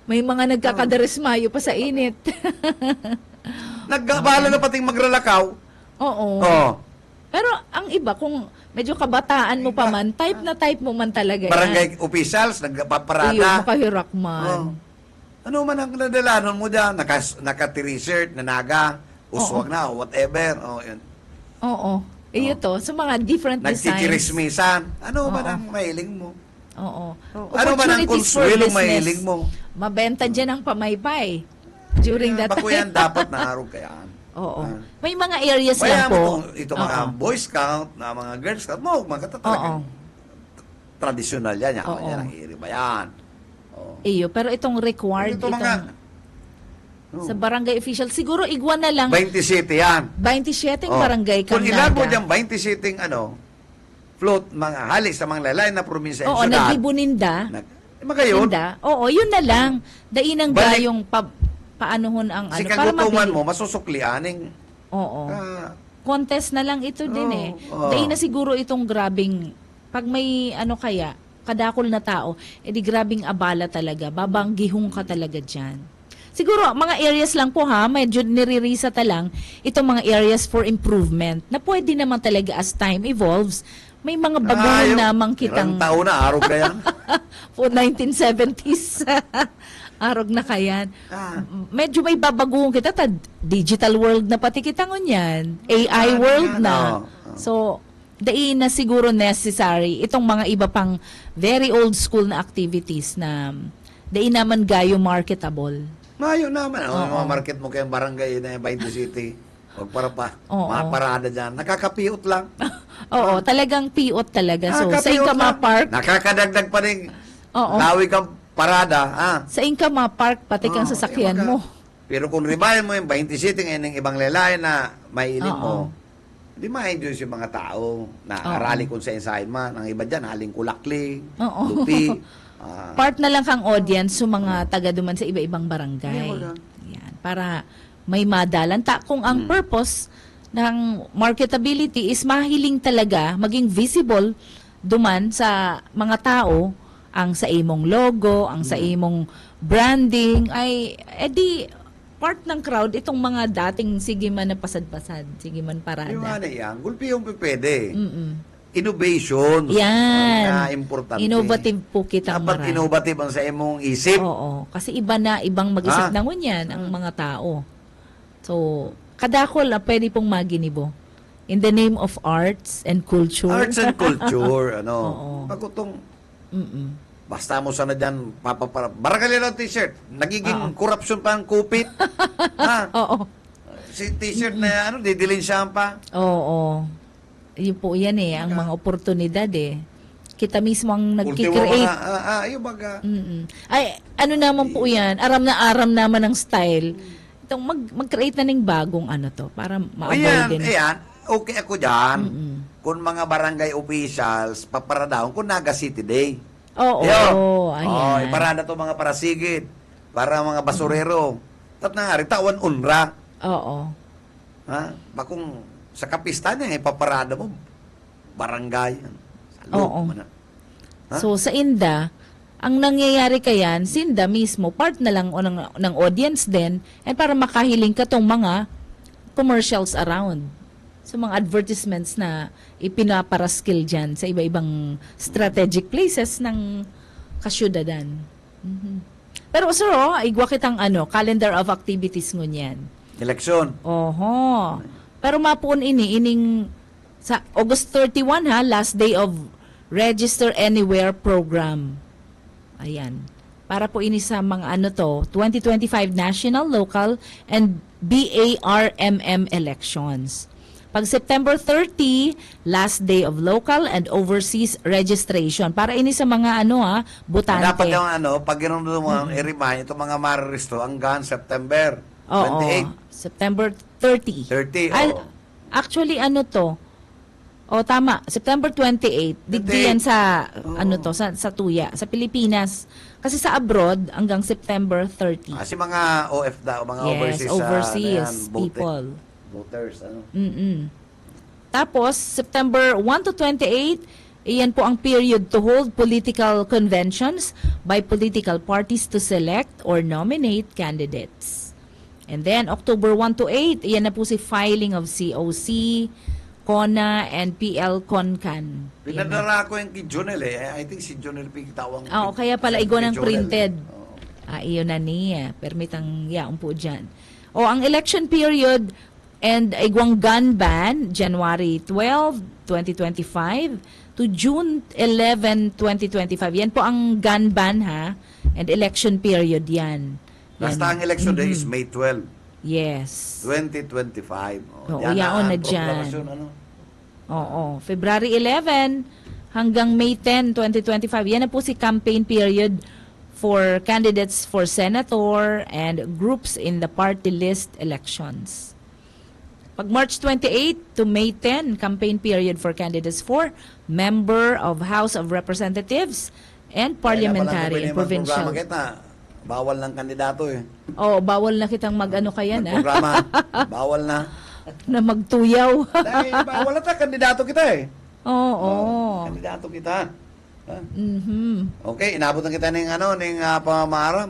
Speaker 4: May mga nagkakadarismayo pa sa init.
Speaker 2: Nagbala na pating magralakaw.
Speaker 4: Oo.
Speaker 2: Oh.
Speaker 4: Pero ang iba, kung medyo kabataan mo pa man, type mo man talaga
Speaker 2: Barangay
Speaker 4: yan.
Speaker 2: officials,
Speaker 4: Iyo,
Speaker 2: nagpaparada.
Speaker 4: makahirak
Speaker 2: Oh.
Speaker 4: man.
Speaker 2: Ano man ang nadalanon mo dyan? Naka-t-shirt, nanaga, uswag na, o whatever. Yun.
Speaker 4: Oo. Iyo to, sa mga different designs.
Speaker 2: Nagchichirismisan. Ano man
Speaker 4: Oo.
Speaker 2: ang mahiling mo?
Speaker 4: Oo.
Speaker 2: Ano man ang
Speaker 4: Opportunities for
Speaker 2: konsuelo
Speaker 4: business.
Speaker 2: mahiling mo?
Speaker 4: Mabenta dyan ang pamaypay. During that
Speaker 2: Bako yan,
Speaker 4: time.
Speaker 2: dapat naharog kayaan.
Speaker 4: Oo.
Speaker 2: Ah.
Speaker 4: May mga areas lang
Speaker 2: Kaya
Speaker 4: po.
Speaker 2: mo ito mga
Speaker 4: Oo.
Speaker 2: Boy Scout, na mga Girl Scout, mo, mga
Speaker 4: Oo.
Speaker 2: talagang traditional yan. Yan,
Speaker 4: Oo.
Speaker 2: yan ang iri ba yan? Oo.
Speaker 4: Iyo, pero itong required,
Speaker 2: Ito mga
Speaker 4: sa barangay official, siguro igwan na lang
Speaker 2: 20 city yan.
Speaker 4: 27
Speaker 2: Oh.
Speaker 4: barangay
Speaker 2: Kung
Speaker 4: kang
Speaker 2: ilan mo
Speaker 4: nada.
Speaker 2: dyan 20 sitting float, mga hali sa mga lalay na probinsya
Speaker 4: Oo, nagibuninda.
Speaker 2: Magayon,
Speaker 4: Ninda. Oo, yun na lang. Dainang
Speaker 2: Balik-
Speaker 4: gayong paanohon ang
Speaker 2: si
Speaker 4: para
Speaker 2: kagutuman
Speaker 4: mabili.
Speaker 2: mo, masusuklianing.
Speaker 4: Oo.
Speaker 2: Ah,
Speaker 4: Contest na lang ito din
Speaker 2: Oo,
Speaker 4: eh.
Speaker 2: oo.
Speaker 4: Dain na siguro itong grabing, pag may kaya, kadakol na tao, edi grabing abala talaga. Babanggihong ka talaga dyan. Siguro, mga areas lang po ha, medyo niririsa ta lang, itong mga areas for improvement na pwede naman talaga as time evolves, may mga baguhan namang kitang
Speaker 2: Ilang taon na, araw kaya.
Speaker 4: po 1970s. Arog na kayan. Medyo may babaguhan kita. Digital world na pati kita ngunyan. AI world na. So, dai na siguro necessary itong mga iba pang very old school na activities na dai naman gayo marketable.
Speaker 2: Mayo naman. Mga market mo kayong barangay na 20 City. Huwag para pa. Mga parada dyan. Nakakapiot lang.
Speaker 4: Oo, talagang piot talaga. So, sa Inkama Park.
Speaker 2: Nakakadagdag pa rin. Lawi kang parada.
Speaker 4: Sa Inkama Park, pati kang sasakyan mo.
Speaker 2: Pero kung ribayan mo yung 20 City ngayon ng ibang lalayan na mailin mo, di ma-enjoy yung mga tao na arali kung sa ensayin man. Ang iba dyan, haling kulakling, lupi.
Speaker 4: Part na lang kang audience sa mga taga duman sa iba-ibang barangay. Yan, para may madalan. Kung ang purpose ng marketability is mahiling talaga, maging visible duman sa mga tao, ang sa imong logo, ang sa imong branding, ay edi part ng crowd itong mga dating sige man na pasad-pasad, sige man parada.
Speaker 2: Yung ano yan, gulpi yung pwede. Innovation.
Speaker 4: Yan.
Speaker 2: Importante.
Speaker 4: Innovative po kitang
Speaker 2: dapat
Speaker 4: marami.
Speaker 2: innovative ang sa imong isip.
Speaker 4: Oo. Kasi ibang mag-isip na ngunyan ang mga tao. So, kadakol na pwede pong maginibo. In the name of arts and culture.
Speaker 2: Arts and culture,
Speaker 4: Oo.
Speaker 2: Pagkutong, basta mo sana dyan, barangay lang t-shirt. Nagiging corruption pa ang kupit.
Speaker 4: Oo.
Speaker 2: Si t-shirt na didilin siya pa.
Speaker 4: Oo. Yun po yan ang mga oportunidad Kita mismo ang
Speaker 2: Ultimo
Speaker 4: nagkikreate.
Speaker 2: yung baga.
Speaker 4: Ay, ano naman po yan, aram naman ang style. Itong mag-create na ng bagong para ma-avoid din.
Speaker 2: Ayan, okay ako dyan. Kung mga barangay officials, paparadahon kung Naga City Day.
Speaker 4: Ayan.
Speaker 2: Iparada to mga parasigid, para mga basurero. Tat na nga, tawan unra.
Speaker 4: Oo.
Speaker 2: Bakung sa kapista niya, ipaparada mo, barangay. Sa loob mo na.
Speaker 4: So, sa Inda, ang nangyayari kayan, Sinda mismo, part na lang ng audience din, para makahiling ka tong mga commercials around. So, mga advertisements na ipinaparaskill dyan sa iba-ibang strategic places ng kasyudadan. Pero, sir, igwa kitang calendar of activities ngunyan.
Speaker 2: Eleksyon.
Speaker 4: Oho. Pero mapun ining sa August 31 last day of Register Anywhere program. Ayan. Para po ini sa mga 2025 national, local, and BARMM elections. Pag September 30, last day of local and overseas registration. Para ini sa mga butante.
Speaker 2: Dapat yung pag gano'n mo, i-remind, itong mga mariresto hanggang September 28.
Speaker 4: September 30.
Speaker 2: 30,
Speaker 4: Actually, tama. September 28. Digdiyan sa, sa Tuya, sa Pilipinas. Kasi sa abroad, hanggang September 30.
Speaker 2: Kasi mga mga
Speaker 4: overseas people.
Speaker 2: Voters,
Speaker 4: Tapos, September 1 to 28, iyan po ang period to hold political conventions by political parties to select or nominate candidates. And then, October 1 to 8, iyan na po si filing of COC, CONA, and PL CONCAN.
Speaker 2: Pinadala ko yung kay Jonel I think si Jonel Pigtawang.
Speaker 4: Kaya pala igo ng printed. Iyon na niya. Permitang po dyan. Ang election period and igwang gun ban, January 12, 2025 to June 11, 2025. Yan po ang gun ban and election period yan.
Speaker 2: Basta ang election day is May 12.
Speaker 4: Yes.
Speaker 2: 2025.
Speaker 4: Yaon na dyan. February 11 hanggang May 10, 2025. Yan na po si campaign period for candidates for senator and groups in the party list elections. Pag March 28 to May 10, campaign period for candidates for member of House of Representatives and parliamentary and provincial.
Speaker 2: Bawal ng kandidato
Speaker 4: Bawal na kitang kayan
Speaker 2: programa. Bawal na.
Speaker 4: Na magtuyaw.
Speaker 2: Dahil bawal na kandidato kita kandidato kita. Okay, inabot na kita ng pamamara,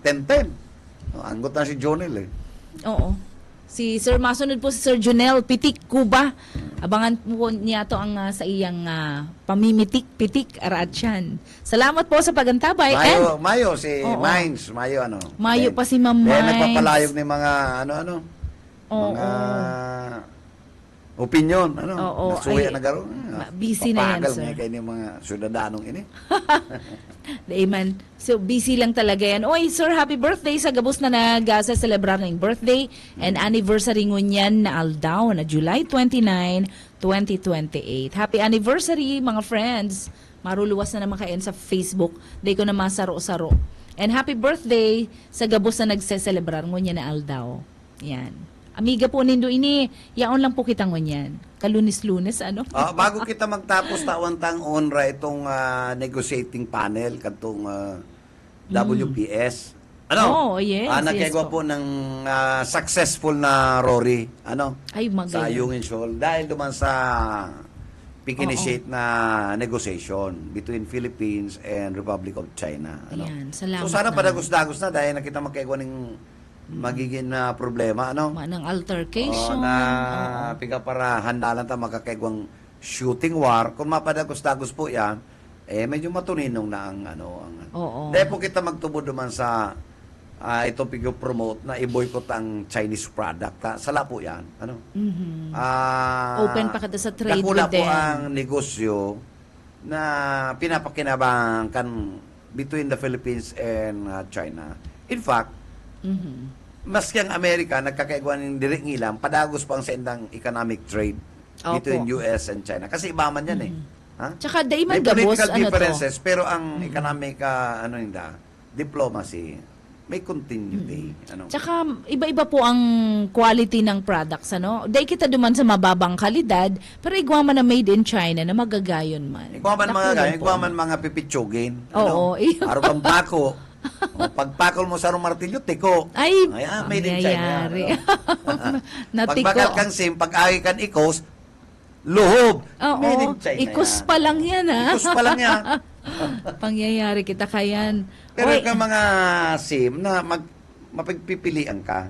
Speaker 2: 10-10. Anggot na si Jonel
Speaker 4: Oo. Si Sir, masunod po si Sir Junel Pitik, Cuba. Abangan po niya to ang sa iyang pamimitik-pitik aratsyan. Salamat po sa pagantabay.
Speaker 2: Mayo, si
Speaker 4: Oo.
Speaker 2: Mines. Mayo, ano.
Speaker 4: Mayo pa si Ma'am
Speaker 2: Then,
Speaker 4: Mines.
Speaker 2: nagpapalayog ni mga, ano.
Speaker 4: Oo.
Speaker 2: Mga opinion, ano.
Speaker 4: Oo,
Speaker 2: Nasuya
Speaker 4: ay,
Speaker 2: na garo.
Speaker 4: busy na yan,
Speaker 2: Papagal
Speaker 4: sir.
Speaker 2: nga kayo ng mga syudadanong ini.
Speaker 4: Amen. So, busy lang talaga yan. Oy, sir, happy birthday sa gabos na nag-sa celebrar ng birthday and anniversary ngunyan na aldaw na July 29, 2028. Happy anniversary, mga friends. Maruluwas na naman kayo sa Facebook. Day ko na masaro-saro. And happy birthday sa gabos na nagse-celebrar ngunyan na aldaw. Yan. Amiga po nindo ini, yaon lang po kitang ngunyan. Kalunis-lunes, ano?
Speaker 2: Bago kita magtapos, tawantang onra itong negotiating panel, katong WPS. Ano?
Speaker 4: Oh, yes,
Speaker 2: Nagkagawa
Speaker 4: yes
Speaker 2: po ng successful na Rory. Ano?
Speaker 4: Ay,
Speaker 2: Sa
Speaker 4: magaling.
Speaker 2: Yungin Shoal. Dahil duman sa pick-initiate na negotiation between Philippines and Republic of China. Ano?
Speaker 4: Ayan, salamat
Speaker 2: So sana
Speaker 4: na.
Speaker 2: padagos-dagos na dahil nakita magkagawa ng magiging problema. Ano?
Speaker 4: Manang altercation.
Speaker 2: Na piga para handalan ta makakaigwang shooting war. Kung mapadagos-dagos po yan, medyo matuninong na ang
Speaker 4: Oo.
Speaker 2: Dahil po kita magtubo duman sa ito pigo promote na i-boycott ang Chinese product. Sala po yan. Ano?
Speaker 4: Mhm. Open pa kada sa trade
Speaker 2: dakula
Speaker 4: with
Speaker 2: po
Speaker 4: them.
Speaker 2: ang negosyo na pinapakinabangkan between the Philippines and China. In fact,
Speaker 4: Mhm.
Speaker 2: maski ang Amerika, nagkakaigwan ng direct ngilang, padagos pa ang sendang economic trade
Speaker 4: Opo.
Speaker 2: between US and China. Kasi iba man yan Ha?
Speaker 4: Tsaka day
Speaker 2: May
Speaker 4: man gabos,
Speaker 2: political
Speaker 4: ano to?
Speaker 2: differences, pero ang economic, diplomacy, may continuity. Ano?
Speaker 4: Tsaka iba-iba po ang quality ng products, ano? Day kita duman sa mababang kalidad, pero igwa man na made in China na magagayon man.
Speaker 2: Ikaw man mga
Speaker 4: Nakulang
Speaker 2: ganyan,
Speaker 4: po.
Speaker 2: ikaw man mga pipitsugin.
Speaker 4: Oo, iyo.
Speaker 2: Araw kang bako. Pagpakol mo sa martilyo, tiko.
Speaker 4: Ay,
Speaker 2: made in China.
Speaker 4: mangyayari.
Speaker 2: Ano?
Speaker 4: Natiko.
Speaker 2: Pagbakal kang sim, pag-agi kan ikos, luhob.
Speaker 4: Oo,
Speaker 2: Made in China
Speaker 4: ikus
Speaker 2: yan.
Speaker 4: pa lang yan, ha?
Speaker 2: Ikus pa lang yan.
Speaker 4: Pangyayari kita kayan.
Speaker 2: Pero
Speaker 4: Oy,
Speaker 2: ka mga SIM na mapagpipilian ka,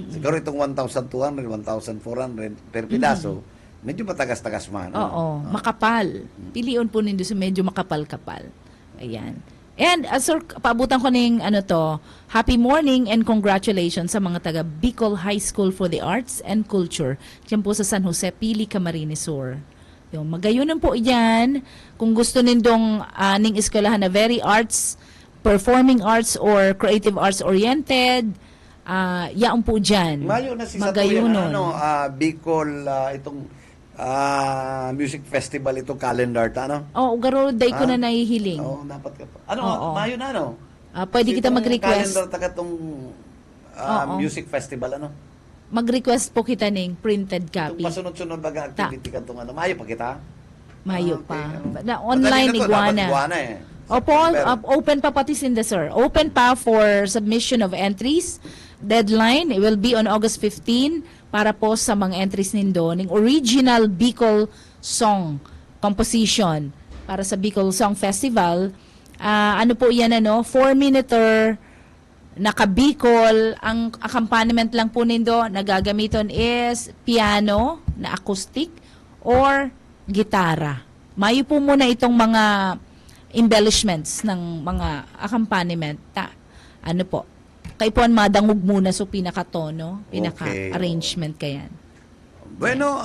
Speaker 2: siguro itong 1,200, 1,400 per pidaso, medyo matagas-tagas man.
Speaker 4: oo, makapal. Pilion po nindo sa medyo makapal-kapal. Ayan. And, sir, paabutan ko ng happy morning and congratulations sa mga taga Bicol High School for the Arts and Culture. Diyan po sa San Jose, Pili, Camarines Sur. Yung magayunan po yan. Kung gusto nindong ning eskwelahan na very arts, performing arts or creative arts oriented, yaon po dyan.
Speaker 2: Mayo na si Satuyan, Bicol, itong music festival, itong calendar, ano?
Speaker 4: Oo, garo day ko na nahihiling.
Speaker 2: Oo, dapat ka pa. Ano,
Speaker 4: Oo.
Speaker 2: Mayo na, ano?
Speaker 4: Pwede kita
Speaker 2: Itong
Speaker 4: mag-request.
Speaker 2: calendar, taga itong
Speaker 4: Oo.
Speaker 2: music festival, ano?
Speaker 4: Mag-request po kita ng printed
Speaker 2: Itong
Speaker 4: copy.
Speaker 2: pasunod-sunod baga activity ka itong Mayo pa kita?
Speaker 4: Mayo
Speaker 2: Okay,
Speaker 4: pa.
Speaker 2: ano.
Speaker 4: Na online
Speaker 2: Madali na to,
Speaker 4: iguana.
Speaker 2: dapat iguana
Speaker 4: Opo,
Speaker 2: Pero,
Speaker 4: open pa pati sinda, sir. Open pa for submission of entries. Deadline it will be on August 15 para po sa mga entries nindo ng original Bicol song composition para sa Bicol Song Festival. Ano po yan, 4-minute naka-Bicol. Ang accompaniment lang po nindo na gagamiton is piano na acoustic or gitara. Mayo po muna itong mga embellishments ng mga accompaniment. Ano po? Kay po madangog muna so pinaka-tono, pinaka-arrangement kayan.
Speaker 2: bueno,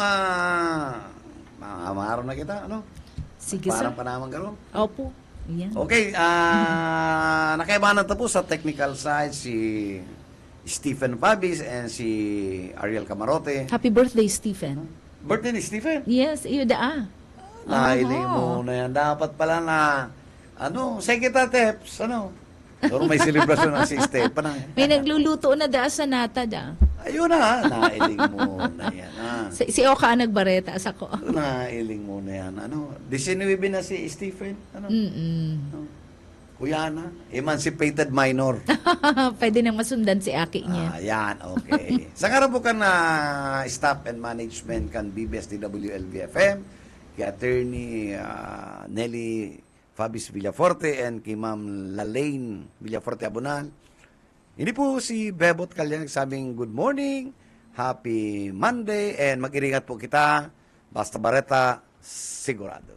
Speaker 2: maamaro na kita, ano?
Speaker 4: Sige, sir.
Speaker 2: Parang pa naman gano'n.
Speaker 4: Opo. Yan.
Speaker 2: Okay, nakaibahan na po sa technical side si Stephen Fabis and si Ariel Camarote.
Speaker 4: Happy birthday, Stephen.
Speaker 2: Birthday ni Stephen.
Speaker 4: Yes, iyo da.
Speaker 2: Nahiling mo na yan. Dapat pala na, Sekita Teps, Pero may celebration na si Stephen.
Speaker 4: May nagluluto na da sa nata da.
Speaker 2: Ayun na, nailing mo na yan.
Speaker 4: Si Oka ang nagbareta sa ko.
Speaker 2: Nailing mo na yan. 19 na si Stephen. Kuya na, emancipated minor.
Speaker 4: Pwede nang masundan si Aki niya.
Speaker 2: Yan, okay. Sa karabukan na staff and management kan BBSDWLVFM, kay Attorney Nelly Fabis Villaforte and kay Ma'am Lalaine Villaforte Abunal. Hindi po si Bebot Kalyang sabing good morning Happy Monday and mag-iringat po kita. Basta Bareta, sigurado.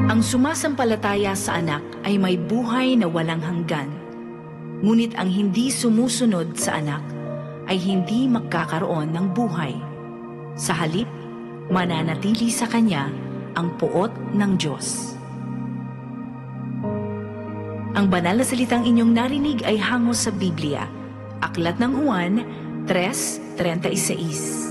Speaker 9: Ang sumasampalataya sa anak ay may buhay na walang hanggan. Ngunit ang hindi sumusunod sa anak ay hindi magkakaroon ng buhay. Sa halip, mananatili sa kanya ang puot ng Diyos. Ang banal na salitang inyong narinig ay hango sa Biblia. Aklat ng Juan 3:36.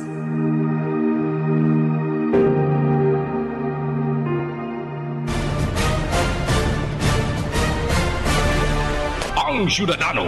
Speaker 3: Ang Syudadano.